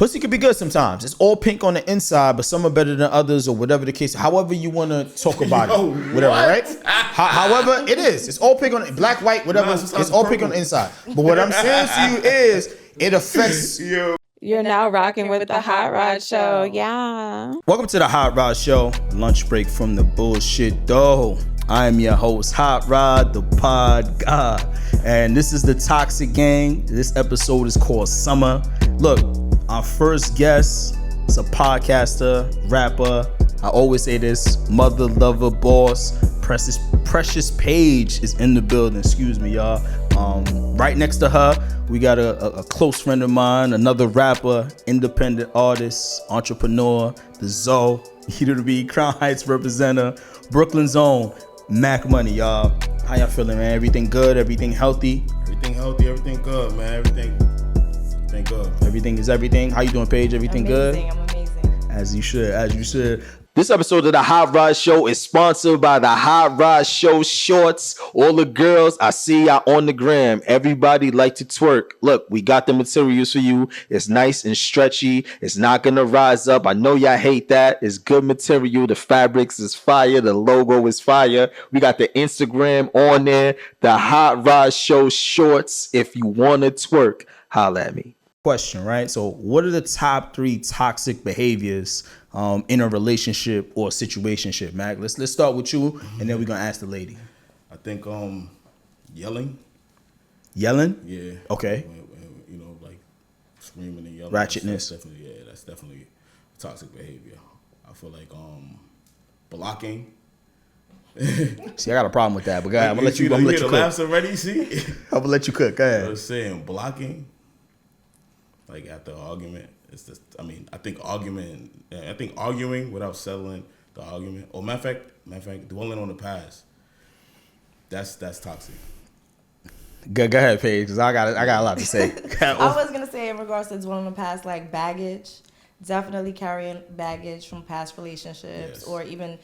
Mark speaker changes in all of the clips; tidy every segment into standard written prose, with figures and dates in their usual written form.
Speaker 1: Pussy could be good sometimes. It's all pink on the inside, but some are better than others, or whatever the case. However you want to talk about it, whatever, right? However it is, it's all pink on it, black, white, whatever. It's all pink on the inside. But what I'm saying to you is, it affects you.
Speaker 2: You're now rocking with the Hot Rod Show. Yeah.
Speaker 1: Welcome to the Hot Rod Show. Lunch break from the bullshit, though. I am your host, Hot Rod, the pod god. And this is the Toxic Gang. This episode is called Summer. Look, our first guest is a podcaster, rapper. I always say this, mother, lover, boss. Precious Paige is in the building. Excuse me, y'all. Right next to her, we got a close friend of mine, another rapper, independent artist, entrepreneur, the Zoe, E2B, Crown Heights representative, Brooklyn's own, Mac Money, y'all. How y'all feeling, man? Everything good? Everything healthy?
Speaker 3: Everything healthy, everything good, man. Everything good.
Speaker 1: Everything is everything. How you doing, Paige? Everything
Speaker 2: amazing,
Speaker 1: good?
Speaker 2: I'm amazing.
Speaker 1: As you should. This episode of the Hot Rod Show is sponsored by the Hot Rod Show shorts. All the girls, I see y'all on the gram. Everybody like to twerk. Look, we got the materials for you. It's nice and stretchy. It's not going to rise up. I know y'all hate that. It's good material. The fabrics is fire. The logo is fire. We got the Instagram on there. The Hot Rod Show shorts. If you want to twerk, holla at me. Question, right? So what are the top 3 toxic behaviors in a relationship or situationship, Mac? Let's start with you, and then we're gonna ask the lady.
Speaker 3: I think yelling.
Speaker 1: Yelling?
Speaker 3: Yeah.
Speaker 1: Okay.
Speaker 3: You know, like screaming and yelling.
Speaker 1: Ratchetness.
Speaker 3: That's definitely toxic behavior. I feel like blocking.
Speaker 1: See, I got a problem with that, but go ahead. I'm gonna let you cook.
Speaker 3: Laughs already. See,
Speaker 1: I'm gonna let you cook. Go ahead.
Speaker 3: I was saying blocking. Like after an argument, it's just. I think arguing without settling the argument. Or matter of fact, dwelling on the past. That's toxic.
Speaker 1: Go ahead, Paige, because I got a lot to say.
Speaker 2: I was gonna say in regards to dwelling on the past, like baggage, definitely carrying baggage from past relationships, yes. Or even,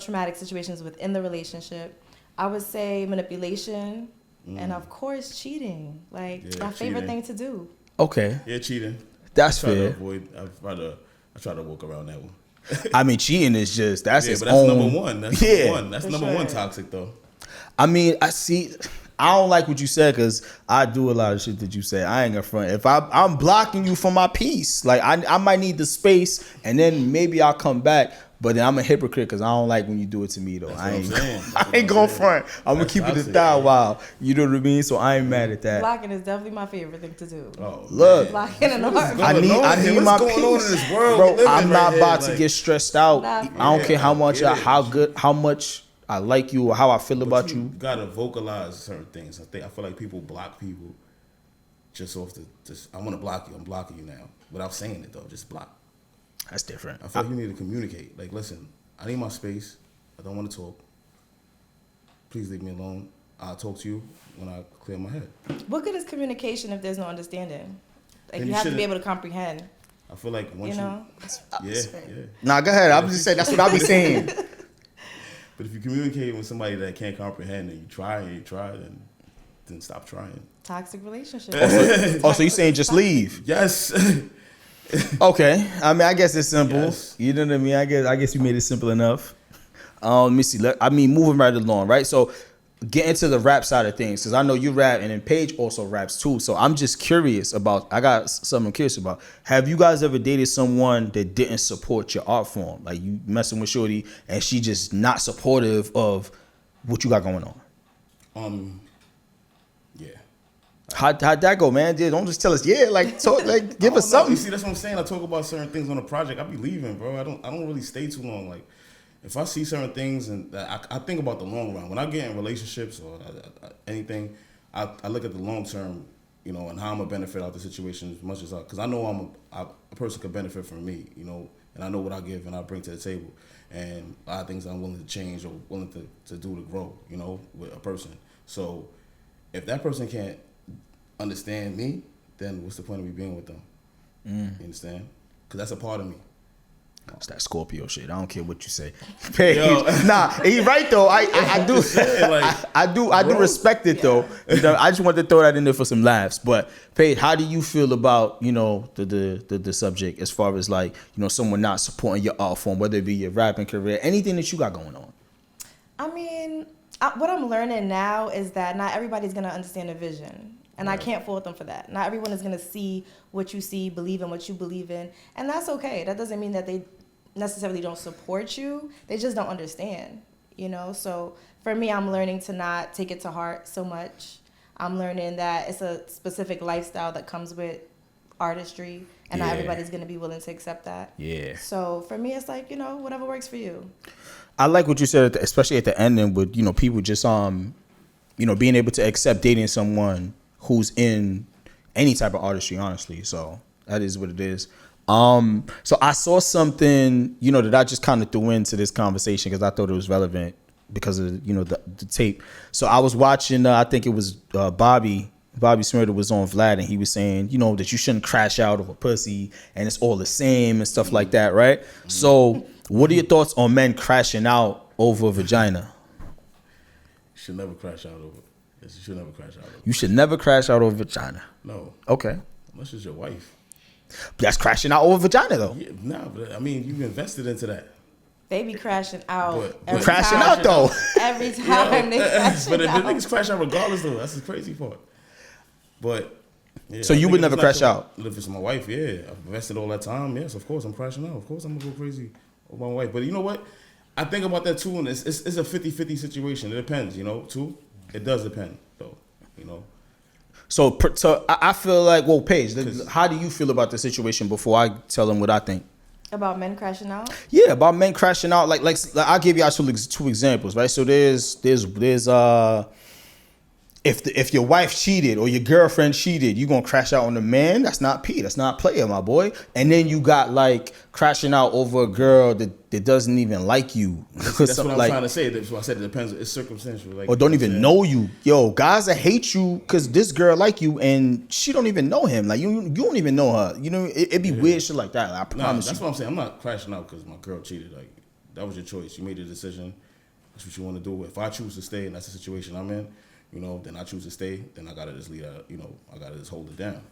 Speaker 2: traumatic situations within the relationship. I would say manipulation, and of course cheating. Like my favorite thing to do.
Speaker 1: Okay.
Speaker 3: Yeah, cheating.
Speaker 1: That's fair.
Speaker 3: I try to walk around that
Speaker 1: cheating
Speaker 3: one.
Speaker 1: is just that's its
Speaker 3: but that's
Speaker 1: own.
Speaker 3: Number one. That's number one toxic though.
Speaker 1: I don't like what you said because I do a lot of shit that you say. I ain't gonna front. If I'm blocking you from my peace, like I might need the space, and then maybe I'll come back. But then I'm a hypocrite because I don't like when you do it to me though. I ain't going front. I'm gonna keep it a thigh while. You know what I mean? So I ain't mad at that.
Speaker 2: Blocking is definitely my favorite thing to do.
Speaker 1: Oh, look,
Speaker 2: blocking in the heart.
Speaker 1: I need my peace, bro. I'm not about to get stressed out. I don't care how much how much I like you or how I feel about you.
Speaker 3: You gotta vocalize certain things. I feel like people block people just off I want to block you. I'm blocking you now without saying it though. Just block.
Speaker 1: That's different.
Speaker 3: I feel like you need to communicate. Like, listen, I need my space. I don't want to talk. Please leave me alone. I'll talk to you when I clear my head.
Speaker 2: What good is communication if there's no understanding? Like, you have to be able to comprehend.
Speaker 3: I feel like once Yeah.
Speaker 1: Nah, go ahead. I'm just saying, that's what I'll be saying.
Speaker 3: But if you communicate with somebody that can't comprehend and you try, then stop trying.
Speaker 2: Toxic relationship.
Speaker 1: So you saying just leave?
Speaker 3: Yes.
Speaker 1: Okay. I guess it's simple.
Speaker 3: Yes.
Speaker 1: You know what I mean? I guess you made it simple enough. Let me see. Moving right along, right? So get into the rap side of things, because I know you rap, and then Paige also raps too. So I'm just curious about. I got something I'm curious about. Have you guys ever dated someone that didn't support your art form? Like you messing with shorty, and she just not supportive of what you got going on?
Speaker 3: Yeah.
Speaker 1: How'd that go, man? Don't just tell us. Yeah, give us something.
Speaker 3: You see, that's what I'm saying. I talk about certain things on a project. I be leaving, bro. I don't really stay too long. Like, if I see certain things and I think about the long run. When I get in relationships or anything, I look at the long term, and how I'm gonna benefit out the situation as much as because I know a person could benefit from me, and I know what I give and I bring to the table, and a lot of things I'm willing to change or willing to do to grow, with a person. So if that person can't understand me, then what's the point of me being with them? You understand? Because that's a part of me.
Speaker 1: It's that Scorpio shit. I don't care what you say. Paige, nah, he right though. I do, I do respect it though. You know, I just wanted to throw that in there for some laughs. But Paige, how do you feel about the subject as far as like someone not supporting your art form, whether it be your rapping career, anything that you got going on?
Speaker 2: I mean, what I'm learning now is that not everybody's gonna understand the vision. And I can't fault them for that. Not everyone is going to see what you see, believe in what you believe in. And that's okay. That doesn't mean that they necessarily don't support you. They just don't understand, So for me, I'm learning to not take it to heart so much. I'm learning that it's a specific lifestyle that comes with artistry. And not everybody's going to be willing to accept that. Yeah. So for me, it's like, whatever works for you.
Speaker 1: I like what you said, especially at the ending with, people just, being able to accept dating someone who's in any type of artistry, honestly. So that is what it is. So I saw something, that I just kind of threw into this conversation because I thought it was relevant because of, the tape. So I was watching, I think it was Bobby Smurda was on Vlad, and he was saying, that you shouldn't crash out over pussy and it's all the same and stuff like that, right? So what are your thoughts on men crashing out over vagina?
Speaker 3: You should never crash out over. Yes, you should never crash out over.
Speaker 1: You should never crash out over vagina.
Speaker 3: No.
Speaker 1: Okay.
Speaker 3: Unless it's your wife.
Speaker 1: That's crashing out over vagina, though.
Speaker 3: Yeah, but I mean, you've invested into that.
Speaker 2: They be crashing out.
Speaker 1: But crashing out, though.
Speaker 2: Every time they crashing
Speaker 3: but
Speaker 2: out.
Speaker 3: But the niggas crash out regardless, though. That's the crazy part. But yeah,
Speaker 1: so you would never crash out?
Speaker 3: If it's my wife, yeah. I've invested all that time. Yes, of course I'm crashing out. Of course I'm gonna go crazy over my wife. But you know what? I think about that too, and it's a 50-50 situation. It depends, too. It does depend, though,
Speaker 1: So I feel like, well, Paige, how do you feel about the situation before I tell them what I think?
Speaker 2: About men crashing out?
Speaker 1: Yeah, about men crashing out. Like I'll give you actually two examples, right? So there's if your wife cheated or your girlfriend cheated, you gonna crash out on the man. That's not P. That's not player, my boy. And then you got like crashing out over a girl that doesn't even like you.
Speaker 3: That's what I'm trying to say. That's why I said it depends. It's circumstantial. Like,
Speaker 1: or don't even know you. Yo, guys that hate you because this girl like you and she don't even know him. Like you don't even know her. It'd be weird shit like that. Like, I promise.
Speaker 3: That's what I'm saying. I'm not crashing out because my girl cheated. Like that was your choice. You made the decision. That's what you want to do. If I choose to stay and that's the situation I'm in, then I choose to stay. Then I gotta just leave that. I gotta just hold it down.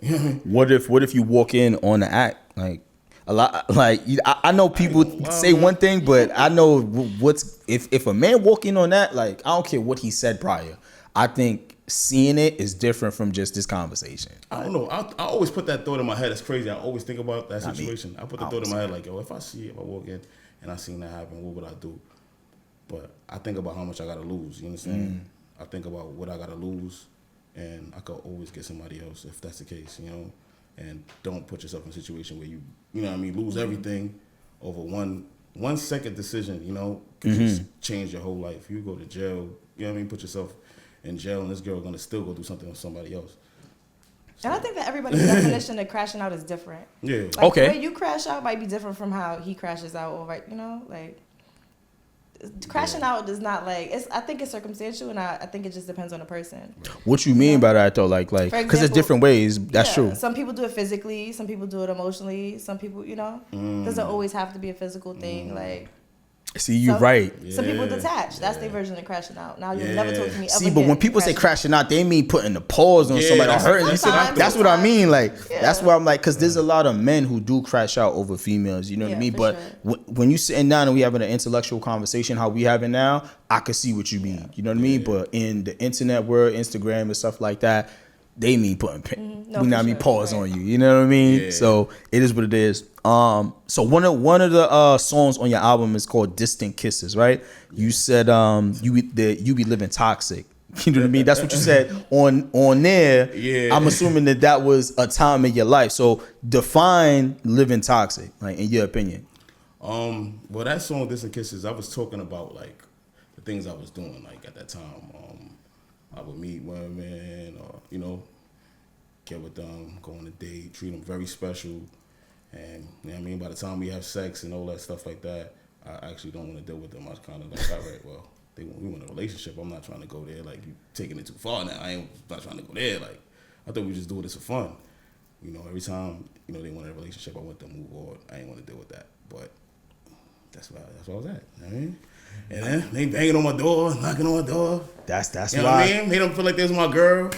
Speaker 1: What if you walk in on the act like a lot? Like I know people say one thing, but I know what's if a man walk in on that. Like I don't care what he said prior. I think seeing it is different from just this conversation.
Speaker 3: I don't know. I always put that thought in my head. It's crazy. I always think about that situation. I put the thought in my head like, yo, if I walk in and I seen that happen, what would I do? But I think about how much I gotta lose. You understand? I think about what I gotta lose, and I could always get somebody else if that's the case, And don't put yourself in a situation where you lose everything over one second decision, could just change your whole life. You go to jail, put yourself in jail, and this girl gonna still go do something with somebody else.
Speaker 2: And I think that everybody's definition of crashing out is different.
Speaker 3: Yeah.
Speaker 2: Like,
Speaker 1: okay.
Speaker 2: The way you crash out might be different from how he crashes out, or like. Crashing out is not like I think it's circumstantial, and I think it just depends on the person.
Speaker 1: What you mean by that though? Like because there's different ways. That's true.
Speaker 2: Some people do it physically. Some people do it emotionally. Some people, doesn't always have to be a physical thing. Like.
Speaker 1: See, you're right.
Speaker 2: Some people detach. That's their version of crashing out. Now you'll never talk to me ever.
Speaker 1: See, but when people say crashing out, they mean putting the pause on somebody or hurting. That's what I mean. Like that's why I'm like, because there's a lot of men who do crash out over females. You know what I mean? But when you sitting down and we having an intellectual conversation, how we having now, I can see what you mean. You know what I mean? But in the internet world, Instagram and stuff like that, they mean putting pause on you. You know what I mean? Yeah. So it is what it is. So one of the songs on your album is called "Distant Kisses," right? You said you be living toxic. You know what I mean? That's what you said on there. Yeah. I'm assuming that was a time in your life. So define living toxic, like in your opinion.
Speaker 3: Well, that song "Distant Kisses," I was talking about like the things I was doing like at that time. I would meet women or, get with them, go on a date, treat them very special. And, by the time we have sex and all that stuff like that, I actually don't want to deal with them. I was kind of like, all right, well, we want a relationship. I'm not trying to go there. Like, you taking it too far now. I'm not trying to go there. Like, I thought we just doing this for fun. Every time, they want a relationship, I want them to move on. I ain't want to deal with that. But that's where I was at. You know what I mean? And then they banging on my door, knocking on my door.
Speaker 1: That's
Speaker 3: you know
Speaker 1: why.
Speaker 3: what I mean? Made them feel like this was my girl.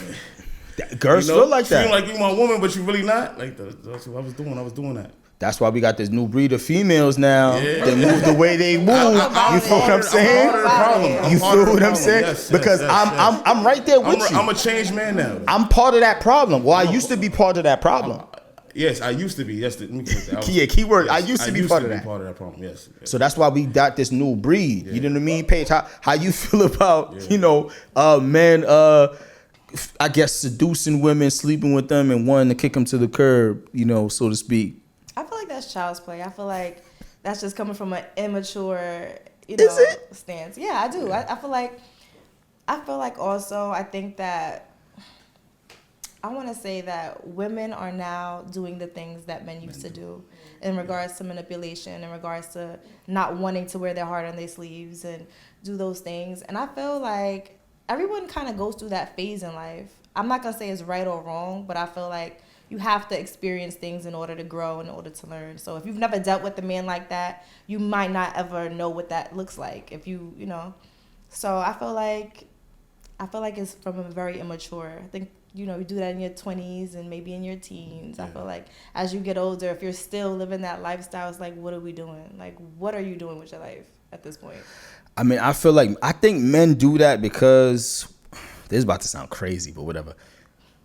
Speaker 1: Girls feel like that.
Speaker 3: Feel like you my woman, but you really not. Like that's what I was doing. I was doing that.
Speaker 1: That's why we got this new breed of females now.
Speaker 3: Yeah.
Speaker 1: They move the way they move. You feel what I'm saying? You feel what I'm saying?
Speaker 3: Yes,
Speaker 1: because I'm right there with you.
Speaker 3: I'm a changed man now.
Speaker 1: I'm part of that problem. Well, I used to be part of that problem.
Speaker 3: Yes, I used to be. Yes, let me get that.
Speaker 1: Keyword.
Speaker 3: Yes,
Speaker 1: I used to be part of that.
Speaker 3: Part of that problem. Yes.
Speaker 1: So that's why we got this new breed.
Speaker 3: Yeah.
Speaker 1: You know what I mean, Paige? How you feel about men? I guess seducing women, sleeping with them, and wanting to kick them to the curb. So to speak.
Speaker 2: I feel like that's child's play. I feel like that's just coming from an immature, stance. Yeah, I do. I feel like also I think that I want to say that women are now doing the things that men used to do in regards to manipulation, in regards to not wanting to wear their heart on their sleeves and do those things. And I feel like everyone kind of goes through that phase in life. I'm not going to say it's right or wrong, but I feel like you have to experience things in order to grow, in order to learn. So if you've never dealt with a man like that, you might not ever know what that looks like. So I feel like it's from a very immature. I think you do that in your 20s and maybe in your teens. Yeah. I feel like as you get older, if you're still living that lifestyle, it's like, what are we doing? Like, what are you doing with your life at this point?
Speaker 1: I mean, I think men do that because this is about to sound crazy, but whatever.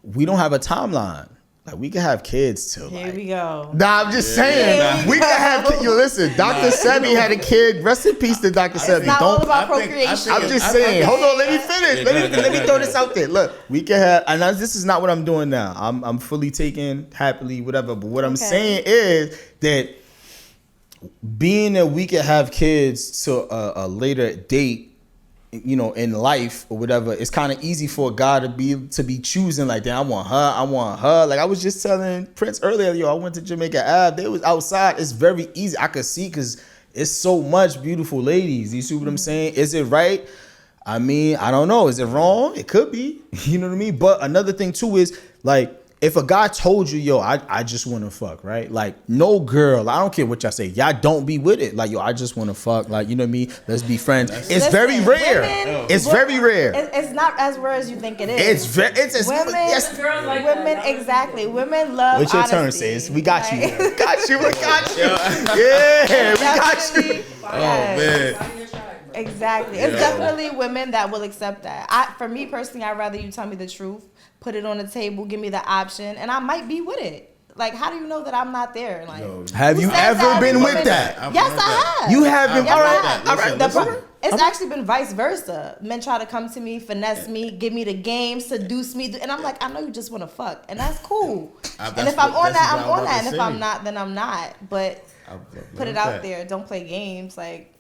Speaker 1: We don't have a timeline. Like, we can have kids too.
Speaker 2: Here we go.
Speaker 1: Nah, I'm just saying. We can have kids. Listen, Dr. Sebi had a kid. Rest in peace to Dr. Sebi.
Speaker 2: It's not all about procreation.
Speaker 1: I'm just saying. Hold on, let me finish. Let me throw this out there. Look, we can have, and this is not what I'm doing now. I'm fully taken, happily, whatever. But what I'm saying is that being that we can have kids to a later date, in life or whatever, it's kind of easy for a guy to be choosing like that. I want her. Like I was just telling Prince earlier, I went to Jamaica Ave. They was outside. It's very easy. I could see because it's so much beautiful ladies. You see what I'm saying? Is it right? I mean, I don't know. Is it wrong? It could be. You know what I mean? But another thing too is like, if a guy told you, I just want to fuck, right? Like, no girl, I don't care what y'all say. Y'all don't be with it. Like, I just want to fuck. Like, you know what I mean? Let's be friends. It's very rare. Very rare.
Speaker 2: It's not as rare as you think it is. Women, exactly. Women love
Speaker 1: What's your
Speaker 2: honesty.
Speaker 1: turn, sis? We got you. We got you. Yeah, we got you.
Speaker 3: Oh, man.
Speaker 2: Exactly. It's definitely women that will accept that. For me personally, I'd rather you tell me the truth, put it on the table, give me the option, and I might be with it. Like, how do you know that I'm not there? Like,
Speaker 1: have you ever been with that?
Speaker 2: Yes, I have.
Speaker 1: You have been.
Speaker 2: Yes,
Speaker 1: All right.
Speaker 2: It's actually been vice versa. Men try to come to me, finesse me, give me the game, seduce me, and I'm like, I know you just want to fuck, and that's cool. And if I'm on that, I'm on that, and if I'm not, then I'm not. But put it out there. Don't play games, like.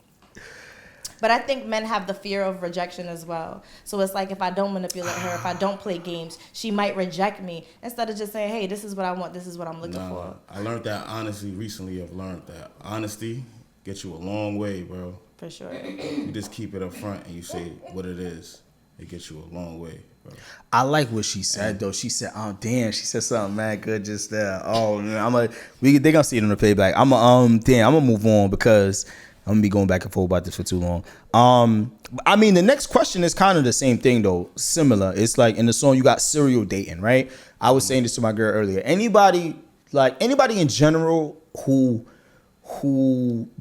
Speaker 2: But I think men have the fear of rejection as well. So it's like if I don't manipulate her, if I don't play games, she might reject me. Instead of just saying, hey, this is what I want, this is what I'm looking for.
Speaker 3: I learned that honestly recently. I've learned that honesty gets you a long way, bro.
Speaker 2: For sure.
Speaker 3: You just keep it up front and you say what it is. It gets you a long way, bro.
Speaker 1: I like what she said though. She said, "Oh damn," she said something mad good just there. Oh man, they gonna see it on the playback. I'm gonna move on because I'm gonna be going back and forth about this for too long. I mean, the next question is kind of the same thing though, similar. It's like in the song you got serial dating, right? I was saying this to my girl earlier. Anybody in general who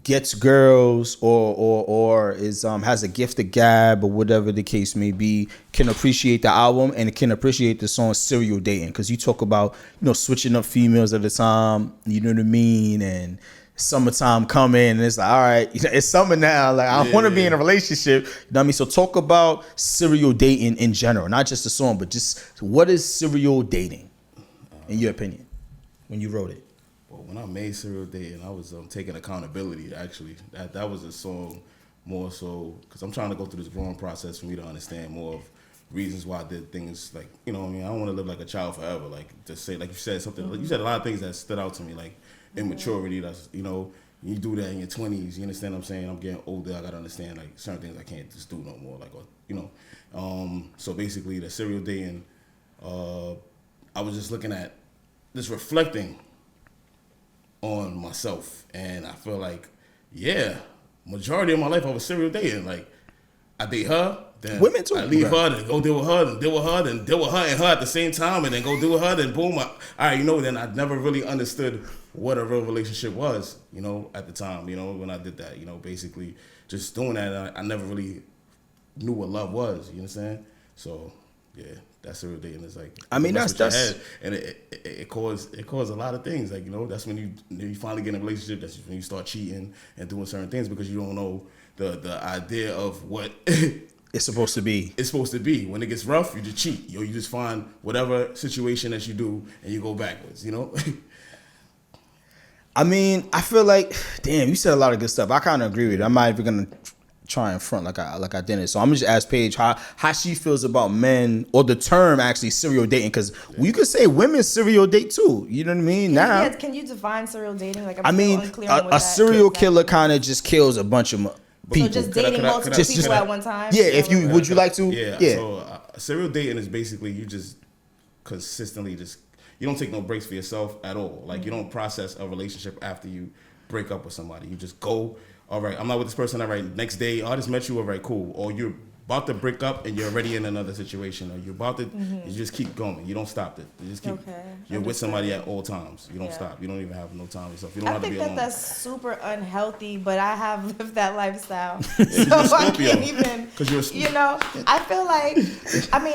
Speaker 1: gets girls or is has a gift of gab or whatever the case may be can appreciate the album and can appreciate the song Serial Dating, because you talk about switching up females at the time, you know what I mean, and summertime coming and it's like, all right, it's summer now, like I want to be in a relationship, you know what I mean? So talk about serial dating in general, not just the song, but just what is serial dating in your opinion when you wrote it?
Speaker 3: Well, when I made Serial Dating, I was taking accountability. Actually, that was a song more so because I'm trying to go through this growing process for me to understand more of reasons why I did things. Like, I don't want to live like a child forever. Like, to say, like you said something, like you said a lot of things that stood out to me, like immaturity. That's you do that in your 20s. You understand what I'm saying? I'm getting older. I gotta understand like certain things I can't just do no more. Like, so basically, the Serial Dating, I was just looking at, just reflecting on myself, and I feel like, majority of my life I was serial dating. Like I date her, then
Speaker 1: women too.
Speaker 3: I leave her, then go deal with her, then deal with her, then deal with her and her at the same time, and then go deal with her, then boom. All right, then I never really understood what a real relationship was, at the time, when I did that, basically just doing that, I never really knew what love was, you know what I'm saying? So, yeah, that's serial dating. It's like,
Speaker 1: I mean, that's
Speaker 3: and it caused a lot of things. Like, that's when you finally get in a relationship. That's when you start cheating and doing certain things because you don't know the idea of what
Speaker 1: it's supposed to be.
Speaker 3: It's supposed to be. When it gets rough, you just cheat. You just find whatever situation that you do and you go backwards.
Speaker 1: I mean, I feel like, damn, you said a lot of good stuff. I kind of agree with it. I'm not even gonna try and front like I didn't. So I'm gonna just ask Paige how she feels about men, or the term actually serial dating, because you could say women serial date too. You know what I mean? Now,
Speaker 2: can you define serial dating? Like,
Speaker 1: I mean, a serial killer kind of just kills a bunch of people.
Speaker 2: So just dating multiple people at one time.
Speaker 1: Yeah, if you would you like to?
Speaker 3: Yeah. So serial dating is basically you just consistently you don't take no breaks for yourself at all. Like you don't process a relationship after you break up with somebody. You just go, all right, I'm not with this person, all right, next day, I just met you, all right, cool. Or you're about to break up and you're already in another situation. Or you're about to, you just keep going. You don't stop it. You just keep, you're with somebody at all times. You don't stop. You don't even have no time yourself. You don't have to be alone.
Speaker 2: I think that's super unhealthy, but I have lived that lifestyle. So I can't even,
Speaker 3: because you're
Speaker 2: I feel like,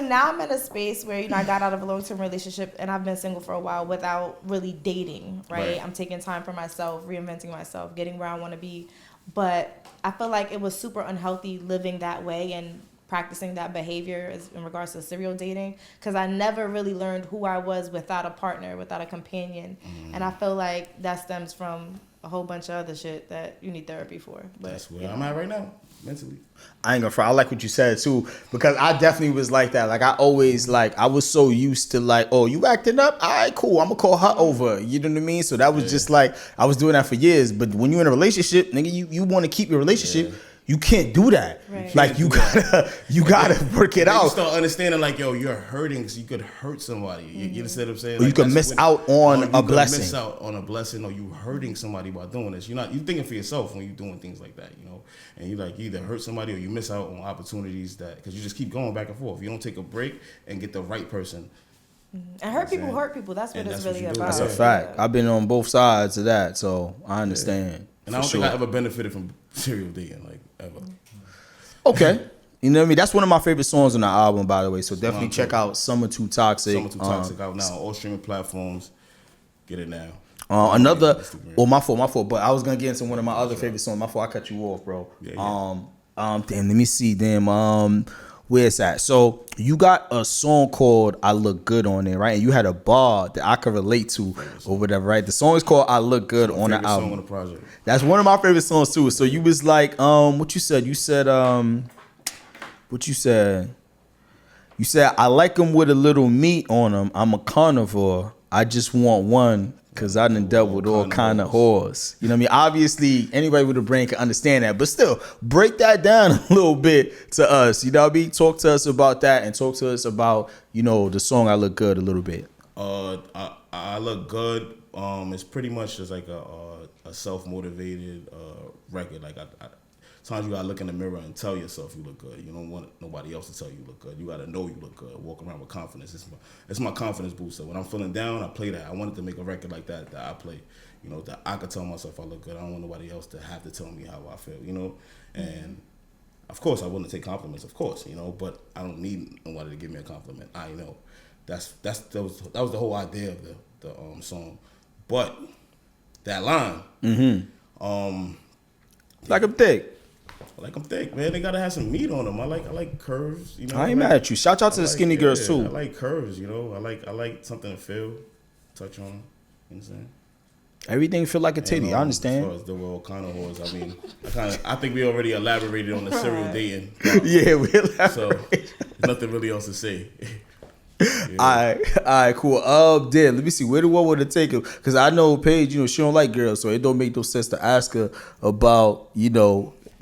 Speaker 2: now I'm in a space where, I got out of a long-term relationship and I've been single for a while without really dating, right? I'm taking time for myself, reinventing myself, getting where I want to be. But I feel like it was super unhealthy living that way and practicing that behavior in regards to serial dating, because I never really learned who I was without a partner, without a companion. And I feel like that stems from a whole bunch of other shit that you need therapy for. But
Speaker 3: that's where I'm at right now, mentally.
Speaker 1: I ain't gonna front. I like what you said too, because I definitely was like that. Like I always I was so used to oh, you acting up? All right, cool. I'm gonna call her over. You know what I mean? So that was just I was doing that for years. But when you're in a relationship, nigga, you want to keep your relationship. Yeah. You can't do that. Right. Like you gotta work it out.
Speaker 3: You start understanding you're hurting, so you could hurt somebody. You understand what I'm saying?
Speaker 1: Or you could miss out on a blessing.
Speaker 3: Miss out on a blessing, or you hurting somebody by doing this. You thinking for yourself when you're doing things like that, And you either hurt somebody or you miss out on opportunities because you just keep going back and forth. You don't take a break and get the right person.
Speaker 2: And hurt people hurt people. That's what it's really about.
Speaker 1: That's a fact. I've been on both sides of that, so I understand.
Speaker 3: Yeah. And I don't think I ever benefited from serial dating, ever.
Speaker 1: Okay. You know what I mean? That's one of my favorite songs on the album, by the way. So definitely check out Summer Too Toxic.
Speaker 3: Summer Too Toxic out now on all streaming platforms. Get it now.
Speaker 1: My fault. But I was gonna get into one of my other favorite songs. My fault. I cut you off, bro.
Speaker 3: Yeah.
Speaker 1: Damn. Let me see. Where's that? So you got a song called "I Look Good" on there, right? And you had a bar that I could relate to, or whatever, right? The song is called "I Look Good" on the album.
Speaker 3: Song on the project.
Speaker 1: That's one of my favorite songs too. So you was what you said? You said what you said? You said I like them with a little meat on them. I'm a carnivore. I just want one. Cause I done dealt with all kind of whores. You know what I mean? Obviously, anybody with a brain can understand that. But still, break that down a little bit to us. You know what I mean? Talk to us about that and talk to us about, the song I Look Good a little bit.
Speaker 3: I Look Good. It's pretty much just like a self-motivated record. Sometimes you gotta look in the mirror and tell yourself you look good. You don't want nobody else to tell you look good. You gotta know you look good. Walk around with confidence. It's my confidence booster. When I'm feeling down, I play that. I wanted to make a record like that I play. That I could tell myself I look good. I don't want nobody else to have to tell me how I feel. And of course I wouldn't take compliments. Of course, but I don't need nobody to give me a compliment. I know. That was the whole idea of the song. But that line,
Speaker 1: like I'm thick.
Speaker 3: Like I'm thick, man. They gotta have some meat on them. I like curves.
Speaker 1: I ain't mad at you. Shout out to the skinny girls too.
Speaker 3: I like curves. I like something to feel, touch on. You know what I'm saying?
Speaker 1: Everything feel like a titty. I understand.
Speaker 3: As far as the world kind of whores, I think we already elaborated on the serial dating.
Speaker 1: Yeah, we elaborated.
Speaker 3: So nothing really else to say.
Speaker 1: Yeah. All right, cool. Let me see. Where do I want to take it? Because I know Paige, she don't like girls, so it don't make no sense to ask her about,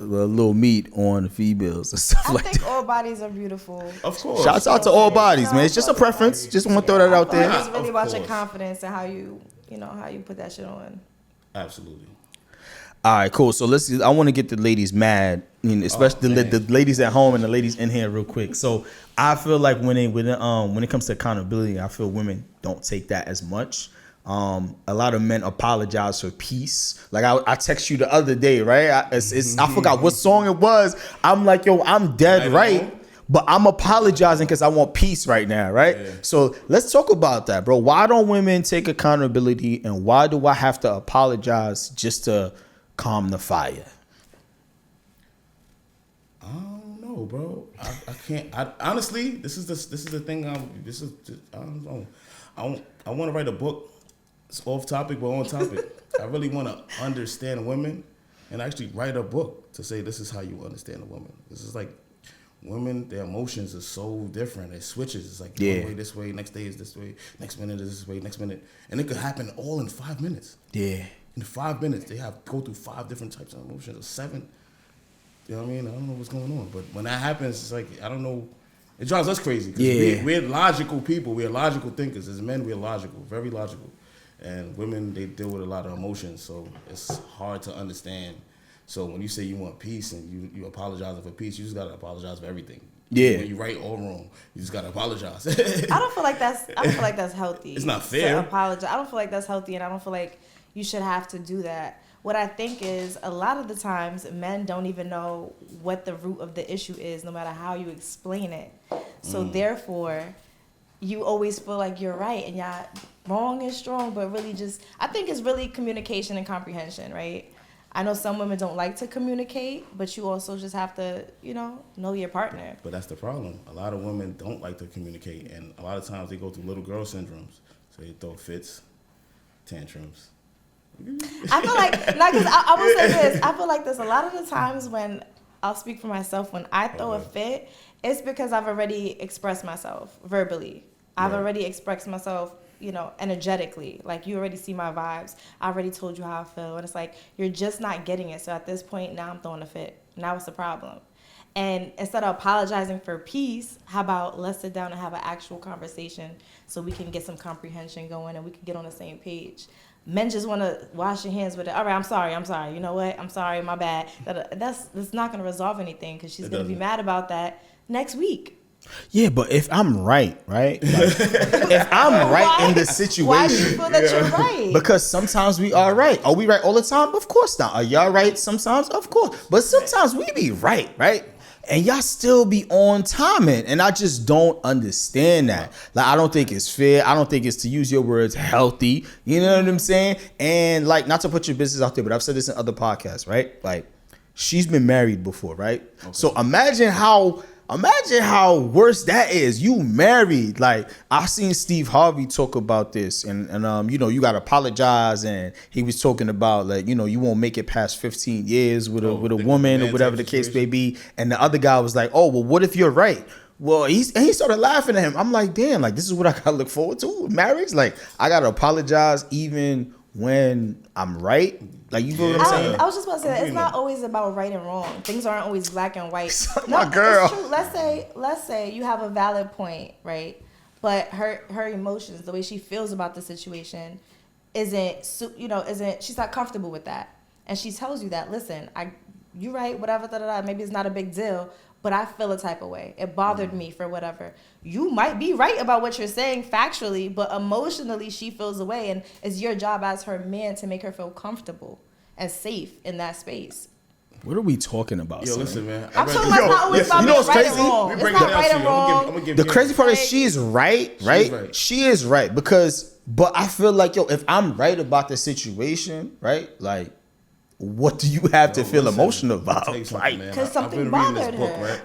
Speaker 1: a little meat on the females and stuff like that.
Speaker 2: I think all bodies are beautiful.
Speaker 3: Of course.
Speaker 1: Shouts out to all bodies, man. It's just a preference. Just want to throw that out there.
Speaker 2: It's really about your confidence and how you put that shit on.
Speaker 3: Absolutely.
Speaker 1: All right, cool. So I want to get the ladies mad, especially the ladies at home and the ladies in here real quick. So I feel like when it comes to accountability, I feel women don't take that as much. A lot of men apologize for peace. Like I text you the other day, right? I forgot what song it was. I'm like, yo, I'm dead right. But I'm apologizing because I want peace right now, right? Yeah. So let's talk about that, bro. Why don't women take accountability, and why do I have to apologize just to calm the fire?
Speaker 3: I don't know, bro. I can't. Honestly, this is the thing. I don't know. I want to write a book. It's off topic, but on topic. I really want to understand women and actually write a book to say this is how you understand a woman. This is like. Women, their emotions are so different. It switches. It's like one way this way, next day is this way, next minute is this way, next minute. And it could happen all in 5 minutes. Yeah. In 5 minutes, they have to go through 5 different types of emotions, or 7. You know what I mean? I don't know what's going on. But when that happens, it's like, I don't know. It drives us crazy. Yeah. We're logical people. We're logical thinkers. As men, we're logical, very logical. And women, they deal with a lot of emotions. So it's hard to understand. So when you say you want peace and you apologize for peace, you just gotta apologize for everything. Yeah. When you right or wrong, you just gotta apologize.
Speaker 2: I don't feel like that's healthy.
Speaker 3: It's not fair.
Speaker 2: To apologize. I don't feel like that's healthy, and I don't feel like you should have to do that. What I think is a lot of the times men don't even know what the root of the issue is, no matter how you explain it. So therefore, you always feel like you're right, and wrong is strong, but really I think it's really communication and comprehension, right? I know some women don't like to communicate, but you also just have to, know your partner.
Speaker 3: But that's the problem. A lot of women don't like to communicate, and a lot of times they go through little girl syndromes. So they throw fits, tantrums.
Speaker 2: I feel like, because I will say this, I feel like there's a lot of the times when, I'll speak for myself, when I throw a fit, it's because I've already expressed myself verbally. I've already expressed myself energetically. Like, you already see my vibes. I already told you how I feel. And it's like, you're just not getting it. So at this point, now I'm throwing a fit. Now it's a problem. And instead of apologizing for peace, how about let's sit down and have an actual conversation so we can get some comprehension going and we can get on the same page. Men just want to wash your hands with it. All right, I'm sorry. You know what? I'm sorry, my bad. That's not going to resolve anything, because she's going to be mad about that next week.
Speaker 1: Yeah, but if I'm right? Like, if I'm right in the situation,
Speaker 2: why do you feel that you're right?
Speaker 1: Because sometimes we are right. Are we right all the time? Of course not. Are y'all right sometimes? Of course. But sometimes we be right? And y'all still be on timing, and I just don't understand that. Like, I don't think it's fair. I don't think it's, to use your words, healthy. You know what I'm saying? And like, not to put your business out there, but I've said this in other podcasts, right? Like, she's been married before, right? Okay. So imagine how worse that is. You married. Like, I've seen Steve Harvey talk about this, and you gotta apologize, and he was talking about, like, you won't make it past 15 years with a woman or whatever the case may be. And the other guy was like, oh, well, what if you're right? Well, he started laughing at him. I'm like, damn, like, this is what I gotta look forward to, marriage? Like, I gotta apologize even when I'm right? Like, you know what I'm saying?
Speaker 2: I was just about to say that it's not always about right and wrong. Things aren't always black and white.
Speaker 1: My girl.
Speaker 2: It's true. Let's say you have a valid point, right? But her emotions, the way she feels about the situation, isn't she's not comfortable with that. And she tells you that, listen, you're right, whatever, maybe it's not a big deal, but I feel a type of way. It bothered me for whatever. You might be right about what you're saying factually, but emotionally she feels away, and it's your job as her man to make her feel comfortable and safe in that space.
Speaker 1: What are we talking about?
Speaker 3: Yo, listen, man.
Speaker 2: I'm talking about not always about being right and wrong. It's not right and wrong.
Speaker 1: The crazy part is she's right? She is right, but I feel like, if I'm right about the situation, right? Like, what do you have to feel emotional about?
Speaker 2: Because something bothered her.
Speaker 3: Book, right?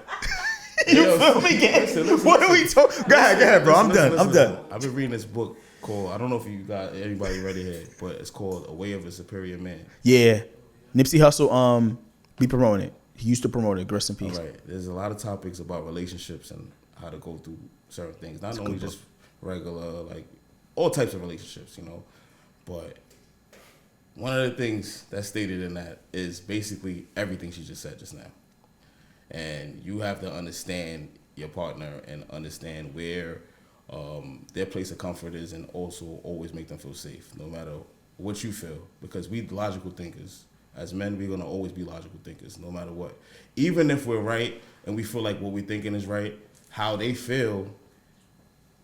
Speaker 1: You feel me, gang? What are we talking? Go ahead, bro. I'm done.
Speaker 3: I've been reading this book called, I don't know if you got anybody read it here, but it's called A Way of a Superior Man.
Speaker 1: Yeah. Nipsey Hussle, be promoting it. He used to promote it. Rest in peace.
Speaker 3: All right. There's a lot of topics about relationships and how to go through certain things. Not only just regular, like, all types of relationships, but one of the things that's stated in that is basically everything she just said just now. And you have to understand your partner and understand where their place of comfort is, and also always make them feel safe, no matter what you feel. Because we logical thinkers, As men, we're gonna always be logical thinkers, no matter what. Even if we're right and we feel like what we're thinking is right, how they feel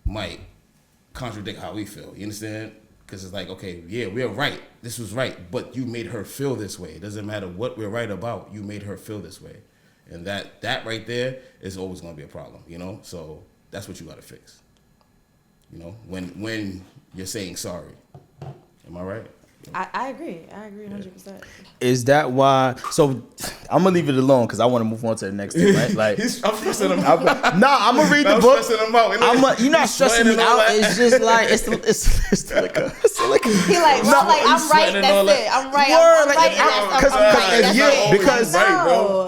Speaker 3: might contradict how we feel. You understand? Because it's like, okay, yeah, we're right. This was right, but you made her feel this way. It doesn't matter what we're right about. You made her feel this way, and that right there is always gonna be a problem. You know, so that's what you gotta fix. You know, when you're saying sorry. Am I right?
Speaker 2: I agree. I agree 100%.
Speaker 1: Is that why? So I'm gonna leave it alone because I want to move on to the next thing, right? Like,
Speaker 3: I'm stressing him out.
Speaker 1: I'm gonna read the
Speaker 3: I'm
Speaker 1: book.
Speaker 3: stressing him out.
Speaker 1: You're not stressing me out. It's just like it's like a.
Speaker 2: He like, well, like I'm right. That's it. I'm right. I'm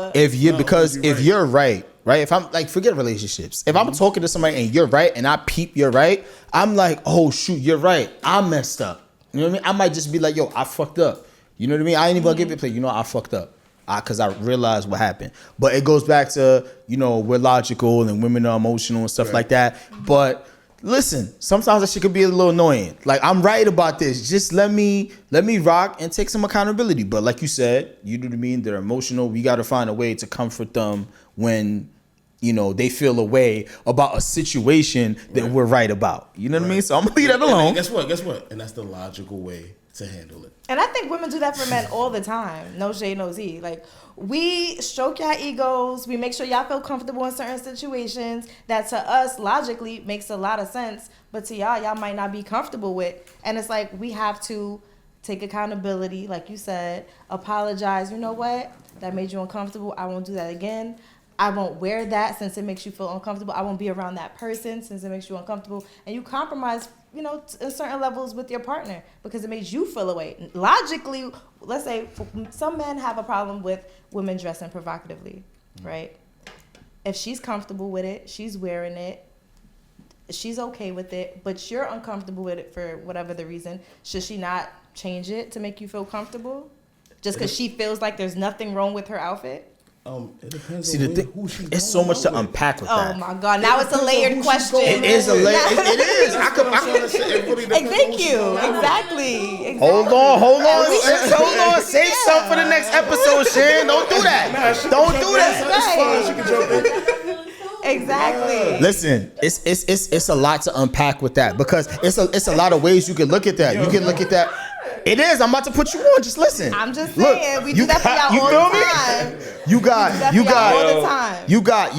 Speaker 2: right.
Speaker 1: If you're right. Right, if I'm like, forget relationships. If I'm talking to somebody and you're right, and I peep you're right, I'm like, oh shoot, you're right. I messed up. You know what I mean? I might just be like, yo, I fucked up. You know what I mean? I ain't even gonna give it a play. You know, I fucked up. Because I realized what happened. But it goes back to, you know, we're logical and women are emotional and stuff like that. But listen, sometimes that shit could be a little annoying. Like, I'm right about this. Just let me rock and take some accountability. But like you said, you know what I mean? They're emotional. We got to find a way to comfort them when, you know, they feel a way about a situation that we're right about. You know what I mean? So I'm going to leave that alone.
Speaker 3: And guess what? And that's the logical way to handle it.
Speaker 2: And I think women do that for men all the time. No shade, no tea. Like, we stroke y'all egos. We make sure y'all feel comfortable in certain situations that to us logically makes a lot of sense, but to y'all might not be comfortable with. And it's like, we have to take accountability, like you said, apologize. You know what? That made you uncomfortable. I won't do that again. I won't wear that since it makes you feel uncomfortable. I won't be around that person since it makes you uncomfortable. And you compromise, you know, in certain levels with your partner because it makes you feel away. Logically, let's say some men have a problem with women dressing provocatively, right? If she's comfortable with it, she's wearing it, she's okay with it, but you're uncomfortable with it for whatever the reason, should she not change it to make you feel comfortable? Just because she feels like there's nothing wrong with her outfit?
Speaker 3: It depends
Speaker 1: See,
Speaker 3: on who she's
Speaker 1: it's so much to unpack with that.
Speaker 2: Oh my God! Now it's a layered question.
Speaker 1: It is a layer. It is.
Speaker 2: Thank you. Exactly.
Speaker 1: Hold on. Save some for the next episode, Shan. Don't do that. Don't do that.
Speaker 2: Exactly.
Speaker 1: Listen, it's a lot to unpack with that because it's a lot of ways you can look at that. You can look at that. It is. I'm about to put you on. Just listen.
Speaker 2: I'm just saying. We do that for y'all all the time.
Speaker 1: You